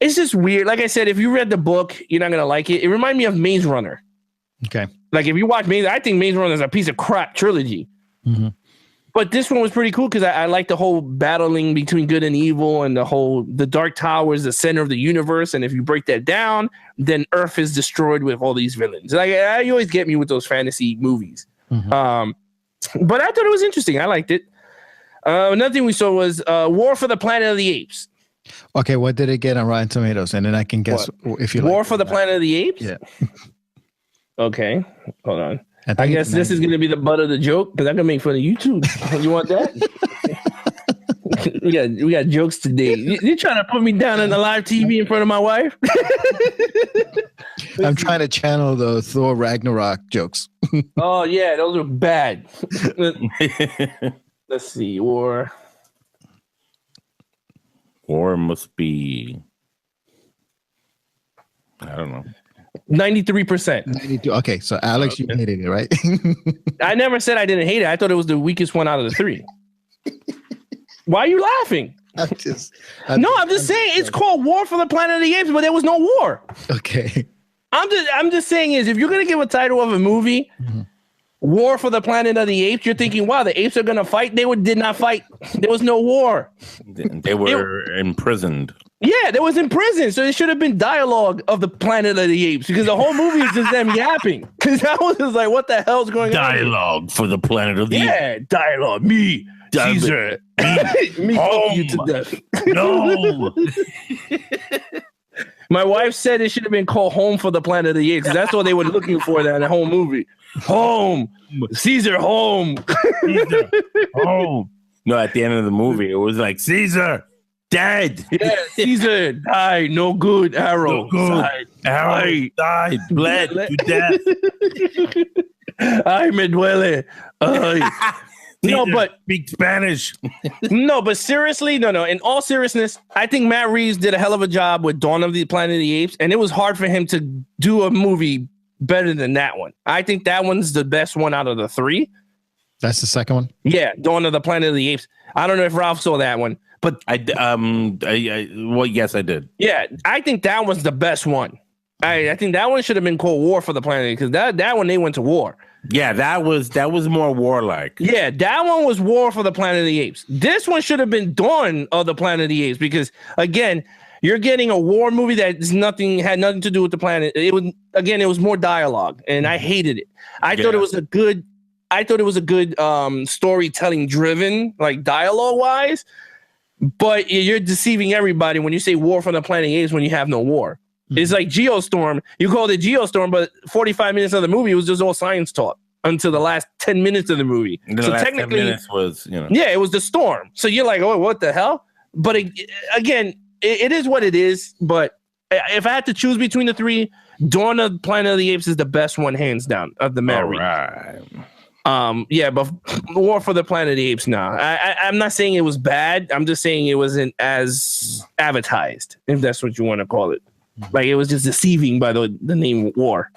just weird. Like I said, if you read the book, you're not gonna like it. It reminded me of Maze Runner. Okay. Like if you watch Maze, I think Maze Runner is a piece of crap trilogy. Mm-hmm. But this one was pretty cool because I like the whole battling between good and evil, and the Dark Tower is the center of the universe. And if you break that down, then Earth is destroyed with all these villains. Like you always get me with those fantasy movies. Mm-hmm. But I thought it was interesting. I liked it. Another thing we saw was War for the Planet of the Apes. Okay, what did it get on Rotten Tomatoes? And then I can guess if you War for the Planet of the Apes? Yeah. Okay, hold on. I guess this is going to be the butt of the joke because I can make fun of you too. You want that? we got jokes today. You're trying to put me down on the live TV in front of my wife? I'm trying to channel the Thor Ragnarok jokes. Oh, yeah, those are bad. Let's see. War must be, I don't know. 93%. 92. Okay, so Alex, you hated it, right? I never said I didn't hate it. I thought it was the weakest one out of the three. Why are you laughing? I'm just saying it's called War for the Planet of the Apes, but there was no war. Okay. I'm just saying is if you're gonna give a title of a movie, mm-hmm. War for the Planet of the Apes, you're thinking, wow, the apes are gonna fight. They did not fight. There was no war. They were imprisoned. Yeah, they was in prison, so it should have been dialogue of the Planet of the Apes because the whole movie is just them yapping. Because I was just like, what the hell's going on? Dialogue for the Planet of the Apes. Yeah, dialogue. Me, Caesar. Me you to death. No. My wife said it should have been called Home for the Planet of the Apes. That's what they were looking for in the whole movie. Home. Caesar, home. Caesar, home. No, at the end of the movie, it was like, Caesar, dead. Yeah, Caesar died. No good. Arrow. No good. Arrow died. Bled to death. Ay, me duele. No, but speak Spanish. No, but seriously, no. In all seriousness, I think Matt Reeves did a hell of a job with Dawn of the Planet of the Apes, and it was hard for him to do a movie better than that one. I think that one's the best one out of the three. That's the second one? Yeah, Dawn of the Planet of the Apes. I don't know if Ralph saw that one, but well, yes, I did. Yeah, I think that was the best one. I think that one should have been called War for the Planet because that one they went to war. Yeah, that was more warlike. Yeah, that one was War for the Planet of the Apes. This one should have been Dawn of the Planet of the Apes because again, you're getting a war movie that had nothing to do with the planet. It was more dialogue, and I hated it. I thought it was a good storytelling driven, like dialogue wise. But you're deceiving everybody when you say War for the Planet of the Apes when you have no war. Mm-hmm. It's like Geostorm. You called it Geostorm, but 45 minutes of the movie was just all science talk. until the last 10 minutes of the movie. The last 10 minutes was, Yeah, it was the storm. So you're like, oh, what the hell? But again, it is what it is. But if I had to choose between the three, Dawn of Planet of the Apes is the best one, hands down, of the Matt Reeves. Right. Yeah, but War for the Planet of the Apes, I'm not saying it was bad. I'm just saying it wasn't as advertised, if that's what you want to call it. Like, it was just deceiving by the name War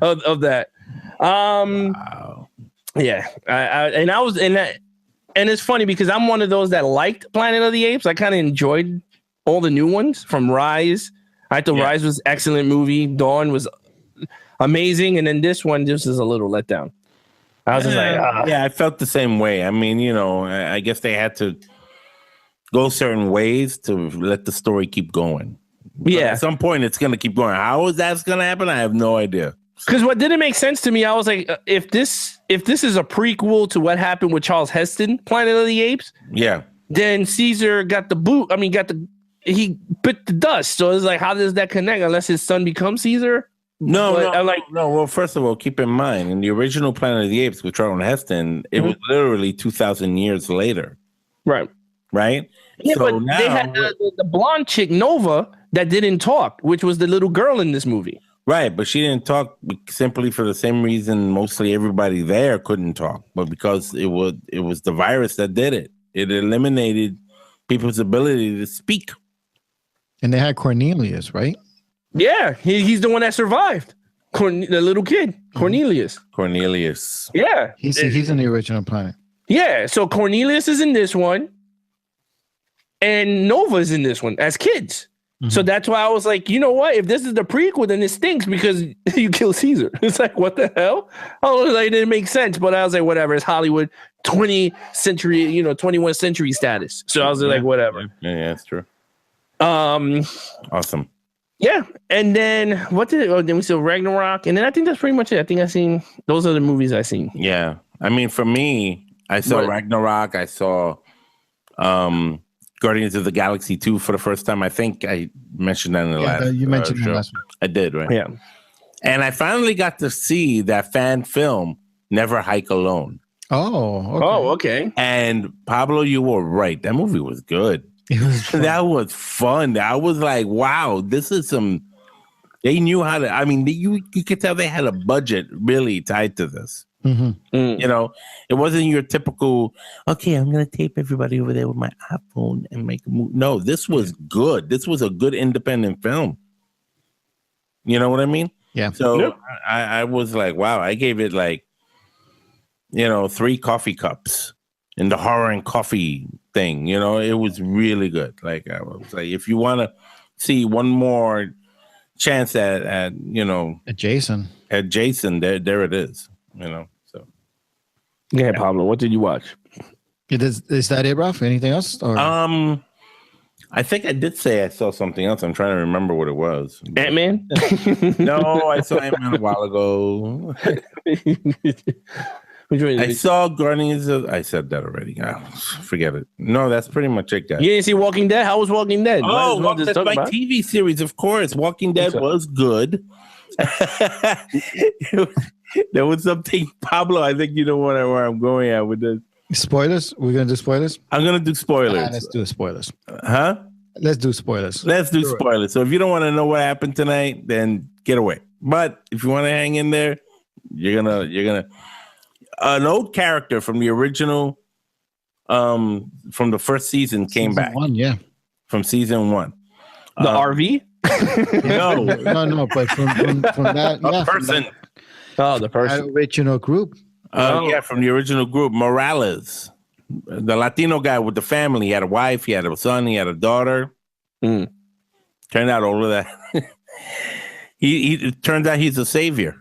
of that. Wow. Yeah, and it's funny because I'm one of those that liked Planet of the Apes. I kind of enjoyed all the new ones from Rise. I thought Rise was an excellent movie. Dawn was amazing, and then this one just is a little letdown. I was just like, yeah, I felt the same way. I mean, I guess they had to go certain ways to let the story keep going. But at some point, it's going to keep going. How is that going to happen? I have no idea. Because what didn't make sense to me, I was like, if this is a prequel to what happened with Charles Heston, Planet of the Apes, then Caesar got the boot. I mean, he bit the dust. So it's like, how does that connect? Unless his son becomes Caesar? No. Well, first of all, keep in mind, in the original Planet of the Apes with Charlton Heston, it was literally 2,000 years later. Right. Yeah, so but now, they had the blonde chick, Nova, that didn't talk, which was the little girl in this movie. Right, but she didn't talk simply for the same reason mostly everybody there couldn't talk, but because it was the virus that did it. It eliminated people's ability to speak. And they had Cornelius, right? Yeah, he's the one that survived. The little kid, Cornelius. Yeah. He's in the original Planet. Yeah, so Cornelius is in this one, and Nova's in this one as kids. Mm-hmm. So that's why I was like, you know what? If this is the prequel, then it stinks because you kill Caesar. It's like, what the hell? I was like, it didn't make sense. But I was like, whatever. It's Hollywood 21st century status. So I was like, whatever. Yeah, that's true. Awesome. Yeah. And then then we saw Ragnarok. And then I think that's pretty much it. I think those are the movies I've seen. Yeah. I mean, for me, I saw Ragnarok. I saw Guardians of the Galaxy 2 for the first time. I think I mentioned that in the last you mentioned show. The last one. I did, right? Yeah. And I finally got to see that fan film, Never Hike Alone. Oh, okay. And Pablo, you were right. That movie was good. It was fun. That was fun. I was like, wow, this is they knew how to, I mean, you could tell they had a budget really tied to this. Mm-hmm. It wasn't your typical, okay, I'm going to tape everybody over there with my iPhone and make a movie. No, this was good. This was a good independent film. You know what I mean? Yeah. So I was like, wow, I gave it 3 coffee cups in the horror and coffee thing. It was really good. Like, I was like, if you want to see one more chance at Jason, there it is. So. Yeah, Pablo, what did you watch? Is that it, Ralph? Anything else? Or? I think I did say I saw something else. I'm trying to remember what it was. Ant-Man? No, I saw Ant-Man a while ago. I saw Guardians of... I said that already. Forget it. No, that's pretty much it, guys. You didn't see Walking Dead? How was Walking Dead? Oh, that's my TV series, of course. Walking Dead was good. There was something, Pablo, I think you know where I'm going at with this. Spoilers? We're going to do spoilers? I'm going to do spoilers. Let's do spoilers. Huh? Let's do spoilers. Let's do spoilers. So if you don't want to know what happened tonight, then get away. But if you want to hang in there, you're gonna an old character from the original from the first season came back. From season 1. The RV? No, but from that person. The person. That original group. From the original group, Morales, the Latino guy with the family. He had a wife, he had a son, he had a daughter. Turned out all of that. It turns out he's a savior.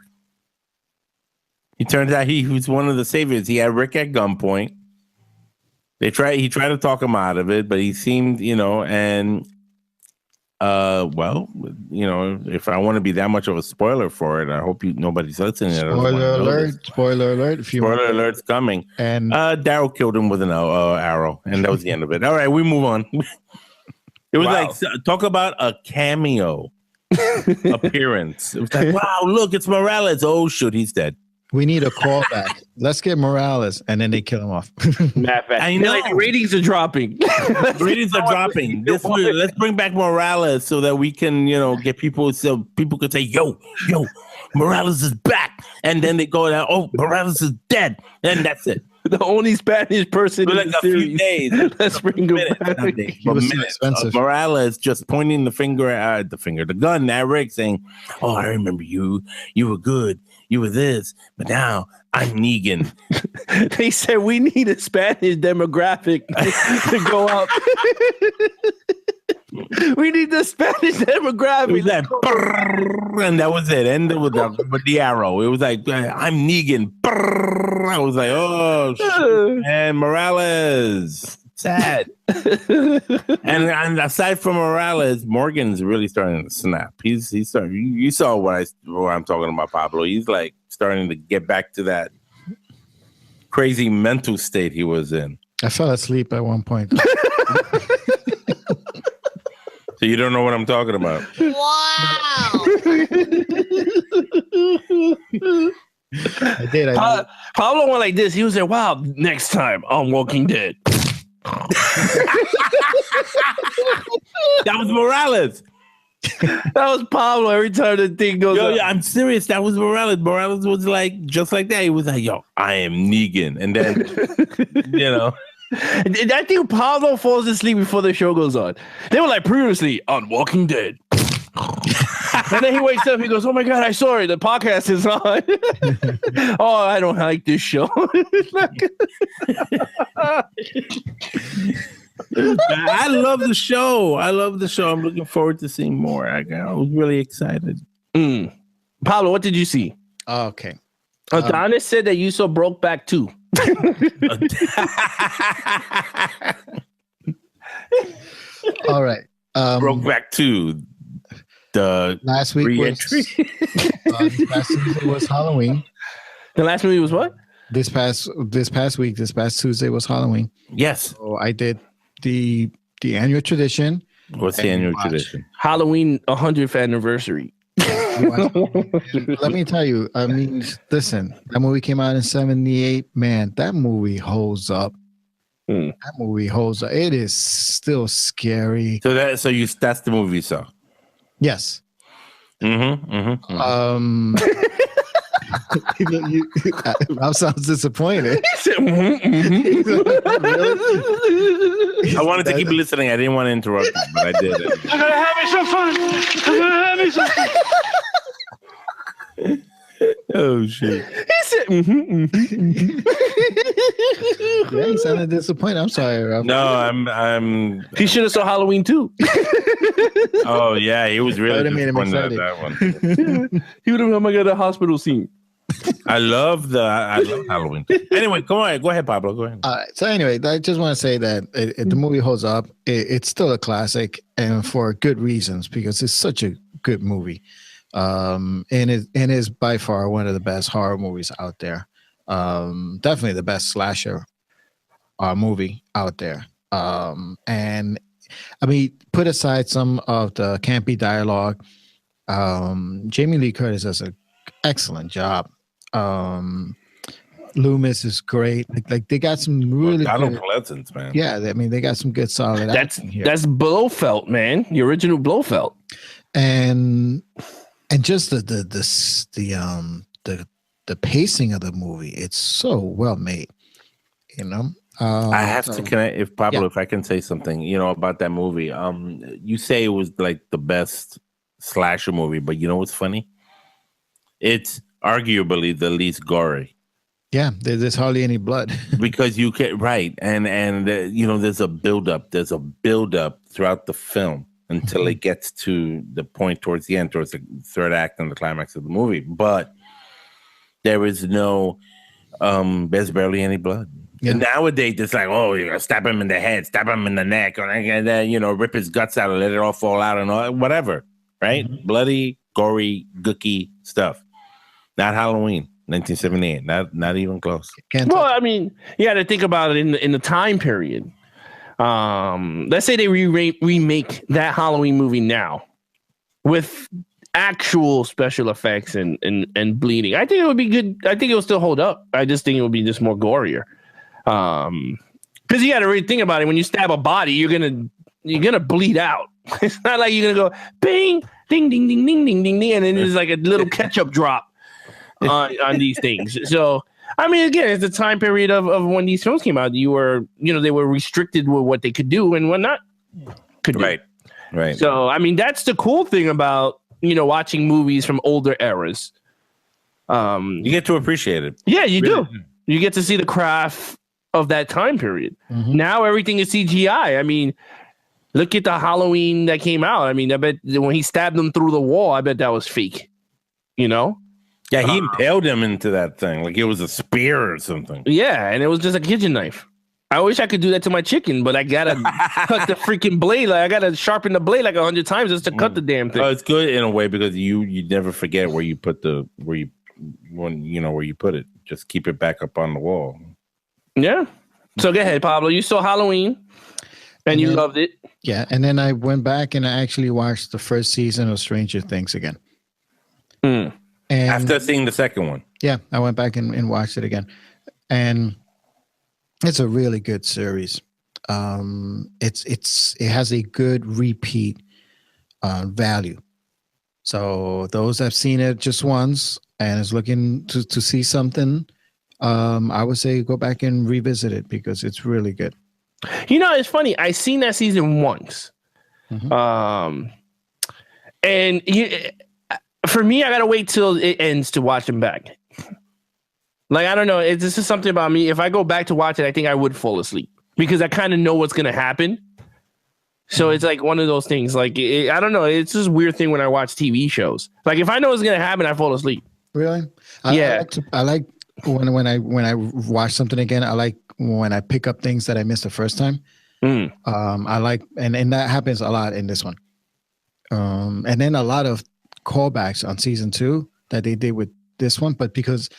It turns out he was one of the saviors. He had Rick at gunpoint. He tried to talk him out of it, but he seemed, and if I want to be that much of a spoiler for it, I hope nobody's listening. Spoiler alert! Spoiler alert! Spoiler alert's coming. And Daryl killed him with an arrow, and that was the end of it. All right, we move on. It was talk about a cameo appearance. It was like, wow, look, it's Morales. Oh shoot, he's dead. We need a callback. Let's get Morales, and then they kill him off. I know. Like, ratings are dropping. Ratings are dropping. Let's bring back Morales so that we can, get people, so people could say, yo, Morales is back. And then they go down, oh, Morales is dead. And that's it. The only Spanish person in like the a few series. days. Let's bring him back. Minutes of Morales just pointing the gun at Rick, saying, "Oh, I remember you. You were good. You were this, but now I'm Negan." They said we need a Spanish demographic to go up. We need the Spanish demographic. And that was it. Ended with the arrow. It was like, I'm Negan. I was like, oh, shit. And Morales. Sad. and aside from Morales, Morgan's really starting to snap. He's starting. You saw what I'm talking about, Pablo. He's like starting to get back to that crazy mental state he was in. I fell asleep at one point. So you don't know what I'm talking about. Wow. I did. Pablo went like this. He was like, wow, next time on Walking Dead. That was Morales. That was Pablo every time the thing goes up. Yeah, I'm serious. That was Morales. Morales was like, just like that. He was like, yo, I am Negan. And then, I think Pablo falls asleep before the show goes on. They were like, previously on Walking Dead. And then he wakes up, he goes, oh my God, I saw it. The podcast is on. Oh, I don't like this show. I love the show. I'm looking forward to seeing more. I was really excited. Pablo, what did you see? Okay. Adonis said that you saw Brokeback 2. All right. Brokeback 2. The last week re-entry. This past Tuesday was Halloween. The last movie was what? This past Tuesday was Halloween. Yes. So I did the annual tradition. What's the annual tradition? Halloween 100th anniversary. Let me tell you. I mean, listen. That movie came out in '78. Man, that movie holds up. That movie holds up. It is still scary. So that's the movie you saw. Yes. Rob sounds disappointed. I wanted to keep listening. I didn't want to interrupt you, but I did. I'm gonna have me some fun. Oh shit! He said, Yeah, he sounded disappointed. I'm sorry, Rob. No, I'm. He should have saw Halloween too. Oh yeah, he was really disappointed at that one. He would have. Oh my God, the hospital scene. I love Halloween. Anyway, go ahead, Pablo. Go ahead. So anyway, I just want to say that the movie holds up. It's still a classic, and for good reasons, because it's such a good movie. And is by far one of the best horror movies out there. Definitely the best slasher movie out there. And I mean, put aside some of the campy dialogue, Jamie Lee Curtis does an excellent job. Loomis is great. Like they got some really Donald Pleasance, man. Yeah, I mean they got some good solid. acting here. That's Blofeld, man. The original Blofeld. And just the pacing of the movie, it's so well made. I have to connect. If Pablo, if I can say something, about that movie. You say it was like the best slasher movie, but you know what's funny? It's arguably the least gory. Yeah, there's hardly any blood because you can and there's a buildup. There's a buildup throughout the film until it gets to the point towards the end, towards the third act and the climax of the movie. But there is no, there's barely any blood. Yeah. And nowadays, it's like, oh, you're gonna stab him in the head, stab him in the neck, and then rip his guts out and let it all fall out and all whatever, right? Mm-hmm. Bloody, gory, gooky stuff. Not Halloween, 1978. Not even close. I mean, you got to think about it in the time period. Let's say they remake that Halloween movie now with actual special effects and bleeding. I think it would be good. I think it will still hold up. I just think it would be just more gorier. Because you got to really think about it. When you stab a body, you're gonna bleed out. It's not like you're gonna go bing, ding, ding, ding, ding, ding, ding, ding, and then there's like a little ketchup drop on these things. So I mean, again, it's the time period of when these films came out. They were restricted with what they could do and what not could do. Right. So I mean, that's the cool thing about watching movies from older eras. You get to appreciate it. Yeah, you do. You get to see the craft of that time period. Mm-hmm. Now everything is CGI. I mean, look at the Halloween that came out. I mean, I bet when he stabbed him through the wall, I bet that was fake. Yeah, he impaled him into that thing like it was a spear or something. Yeah, and it was just a kitchen knife. I wish I could do that to my chicken, but I gotta cut the freaking blade. Like I gotta sharpen the blade like 100 times just to cut the damn thing. Oh, it's good in a way because you never forget where you put where you put it. Just keep it back up on the wall. Yeah. So go ahead, Pablo. You saw Halloween and you loved it. Yeah, and then I went back and I actually watched the first season of Stranger Things again. And after seeing the second one. Yeah, I went back and watched it again. And it's a really good series. It has a good repeat value. So those that have seen it just once and is looking to see something, I would say go back and revisit it because it's really good. It's funny. I seen that season once. Mm-hmm. And for me, I gotta wait till it ends to watch them back. Like, I don't know. This is something about me. If I go back to watch it, I think I would fall asleep because I kind of know what's going to happen. So it's like one of those things. Like, I don't know. It's this weird thing when I watch TV shows. Like, if I know what's going to happen, I fall asleep. Really? Yeah. I like when I watch something again. I like when I pick up things that I missed the first time. I like, and that happens a lot in this one. And then a lot of callbacks on season 2 that they did with this one, but because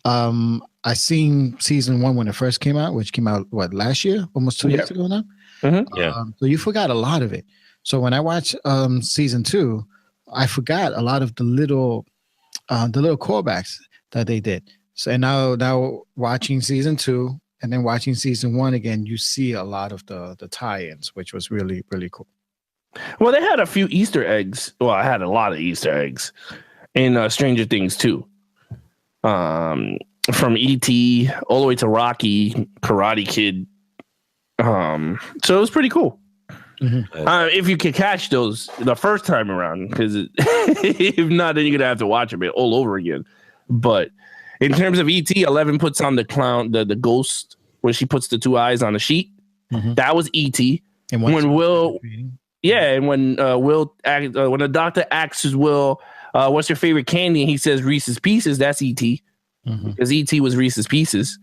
I seen season 1 when it first came out, which came out last year, almost 2 years ago now. Mm-hmm. So you forgot a lot of it. So when I watched season 2, I forgot a lot of the little callbacks that they did. So and now watching season 2 and then watching season 1 again, you see a lot of the tie-ins, which was really, really cool. Well, they had a few Easter eggs. Well, I had a lot of Easter eggs in Stranger Things too. From E.T. all the way to Rocky, Karate Kid. So it was pretty cool. Mm-hmm. If you could catch those the first time around, because if not, then you're gonna have to watch them all over again. But in terms of E.T., 11 puts on the clown, the ghost, where she puts the 2 eyes on the sheet. Mm-hmm. That was E.T. And when Will, and when when the doctor asks Will, what's your favorite candy? And he says Reese's Pieces. That's E.T. Because E.T. was Reese's Pieces.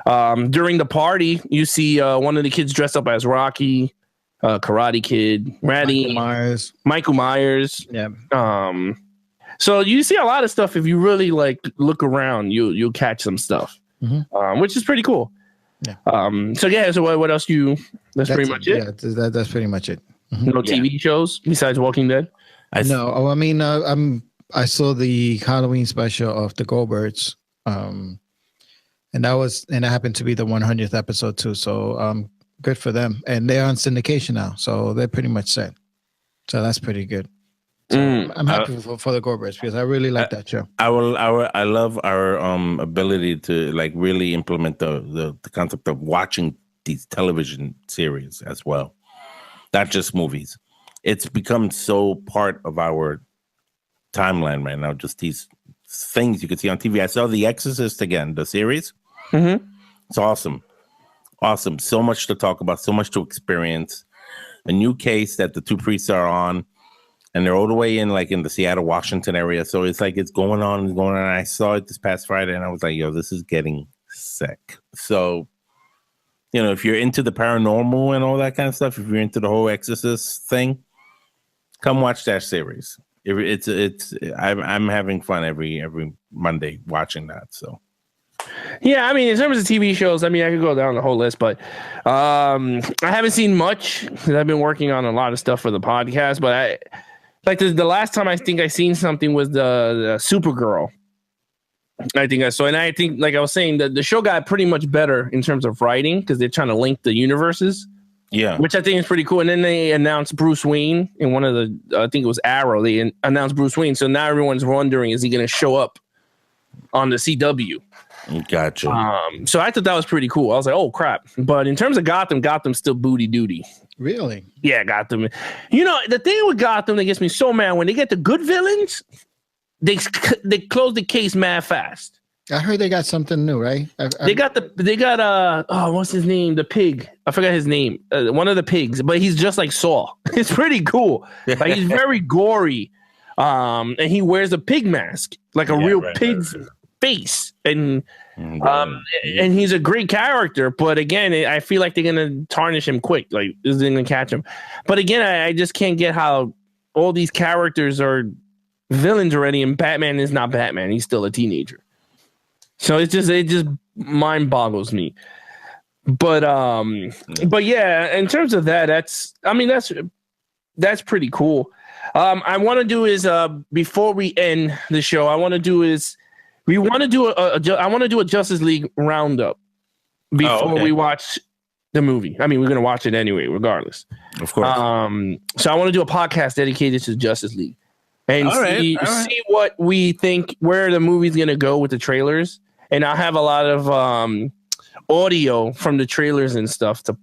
During the party, you see one of the kids dressed up as Rocky, Karate Kid, Ratty, Michael Myers. Yeah. So you see a lot of stuff. If you really look around, you'll catch some stuff, which is pretty cool. Yeah. So what else that's pretty much it. Yeah, that's pretty much it. Mm-hmm. No TV shows besides Walking Dead. I saw the Halloween special of the Goldbergs. And that happened to be the 100th episode too. So good for them. And they're on syndication now, so they're pretty much set. So that's pretty good. So I'm happy for the Goldbergs because I really like that show. I love our ability to really implement the concept of watching these television series as well, not just movies. It's become so part of our timeline right now. Just these things you can see on TV. I saw The Exorcist again, the series. Mm-hmm. It's awesome. So much to talk about, so much to experience. A new case that the 2 priests are on, and they're all the way in the Seattle, Washington area. So it's going on. I saw it this past Friday, and I was like, yo, this is getting sick. So, if you're into the paranormal and all that kind of stuff, if you're into the whole Exorcist thing, come watch that series. I'm having fun every Monday watching that. So, yeah, I mean, in terms of TV shows, I mean, I could go down the whole list, but I haven't seen much because I've been working on a lot of stuff for the podcast. But Like the last time I think I seen something was the Supergirl. I think I saw, and I think, like I was saying, the show got pretty much better in terms of writing because they're trying to link the universes. Yeah, which I think is pretty cool. And then they announced Bruce Wayne in one of the, I think it was Arrow. They announced Bruce Wayne, so now everyone's wondering, is he going to show up on the CW? Gotcha. So I thought that was pretty cool. I was like, oh crap! But in terms of Gotham's still booty duty. Really? Yeah, Gotham. You know, the thing with Gotham that gets me so mad, when they get the good villains, they close the case mad fast. I heard they got something new, right? They got what's his name? The pig. I forgot his name. One of the pigs, but he's just like Saw. It's pretty cool. Like he's very gory. And he wears a pig mask, like a real pig's face. And and he's a great character, but again, I feel like they're gonna tarnish him quick. Like this isn't gonna catch him. But again, I just can't get how all these characters are villains already, and Batman is not Batman. He's still a teenager. So it just mind boggles me. But yeah, in terms of that, that's pretty cool. I want to do is before we end the show, I want to do a Justice League roundup before we watch the movie. I mean, we're gonna watch it anyway, regardless. Of course. So I want to do a podcast dedicated to Justice League and see what we think, where the movie's gonna go with the trailers. And I'll have a lot of audio from the trailers and stuff to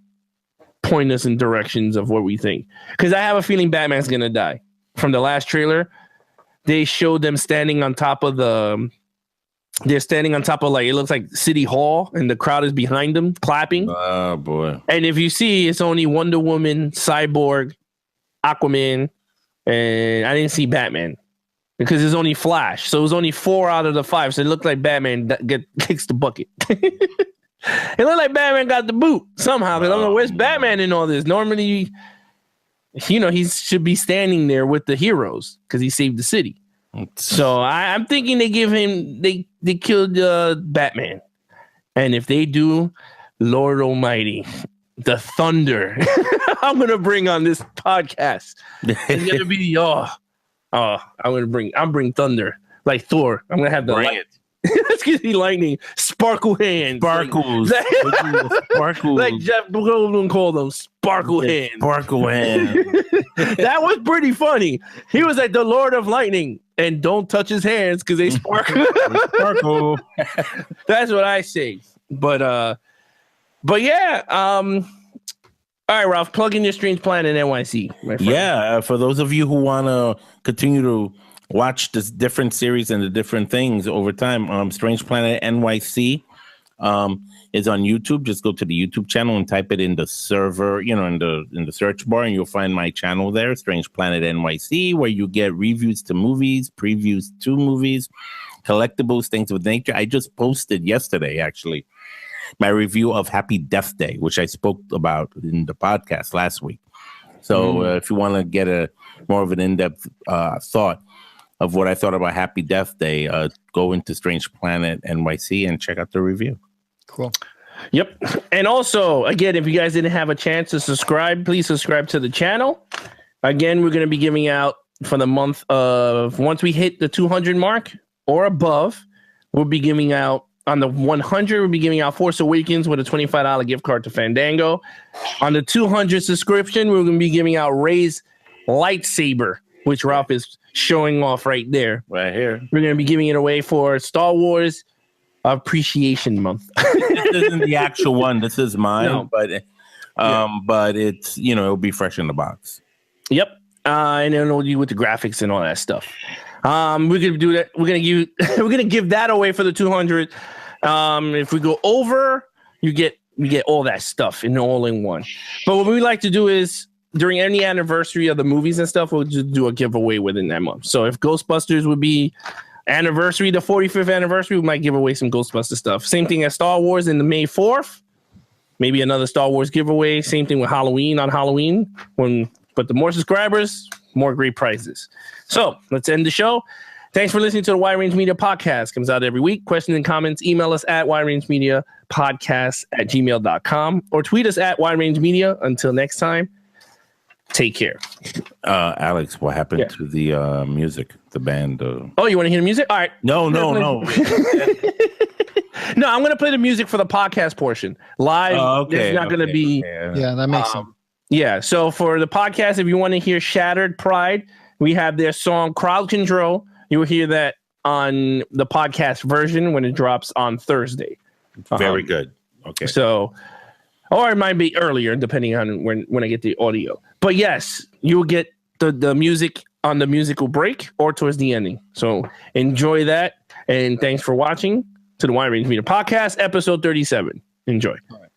point us in directions of what we think. Because I have a feeling Batman's going to die. From the last trailer, they showed them standing on top of they're standing on top of, like, it looks like City Hall, and the crowd is behind them clapping. Oh, boy. And if you see, it's only Wonder Woman, Cyborg, Aquaman, and I didn't see Batman. Because it's only Flash. So it was only 4 out of the 5. So it looked like Batman kicks the bucket. It looked like Batman got the boot somehow. I don't know where's Batman in all this. Normally, he should be standing there with the heroes because he saved the city. So I'm thinking they killed Batman. And if they do, Lord Almighty, the thunder I'm going to bring on this podcast. It's going to be, I'm bring thunder like Thor. I'm gonna have the light. Excuse me, lightning, sparkle hands, sparkles, sparkles, like Jeff Goldblum called them, sparkle hands, sparkle hands. That was pretty funny. He was like the Lord of Lightning, and don't touch his hands because they sparkle. Sparkle. That's what I say. But yeah. All right, Ralph, plug in your Strange Planet NYC, my friend. Yeah, for those of you who want to continue to watch this different series and the different things over time, Strange Planet NYC is on YouTube. Just go to the YouTube channel and type it in the server, in the search bar, and you'll find my channel there, Strange Planet NYC, where you get reviews to movies, previews to movies, collectibles, things of nature. I just posted yesterday, actually, my review of Happy Death Day, which I spoke about in the podcast last week. So if you want to get a more of an in-depth thought of what I thought about Happy Death Day, go into Strange Planet NYC and check out the review. Cool. Yep. And also, again, if you guys didn't have a chance to subscribe, please subscribe to the channel. Again, we're going to be giving out for the month of, once we hit the 200 mark or above, we'll be giving out, on the 100, we'll be giving out Force Awakens with a $25 gift card to Fandango. On the 200 subscription, we're going to be giving out Ray's lightsaber, which Ralph is showing off right there. Right here. We're going to be giving it away for Star Wars Appreciation Month. This isn't the actual one. This is mine, but it's, it'll be fresh in the box. Yep. And then we'll do with the graphics and all that stuff. We're gonna do that. We're gonna give that away for the 200. If we go over, you get all that stuff all in one. But what we like to do is during any anniversary of the movies and stuff, we'll just do a giveaway within that month. So if Ghostbusters would be anniversary, the 45th anniversary, we might give away some Ghostbuster stuff. Same thing as Star Wars in the May 4th. Maybe another Star Wars giveaway. Same thing with Halloween on Halloween. But the more subscribers, more great prizes. So let's end the show. Thanks for listening to the Wide Range Media Podcast. Comes out every week. Questions and comments, email us at widerangemediapodcast@gmail.com or tweet us at Wide Range Media. Until next time, Take care. Alex, what happened to the music, the band? Oh, you want to hear the music? All right. No. No, I'm going to play the music for the podcast portion. Live, there's not going to be... Yeah, that makes sense. Yeah, so for the podcast, if you want to hear Shattered Pride, we have their song Crowd Control. You will hear that on the podcast version when it drops on Thursday. Very good. Okay. So, or it might be earlier, depending on when I get the audio. But yes, you'll get the music on the musical break or towards the ending. So enjoy that. And thanks for watching to the Wine Range Media Podcast, episode 37. Enjoy. All right.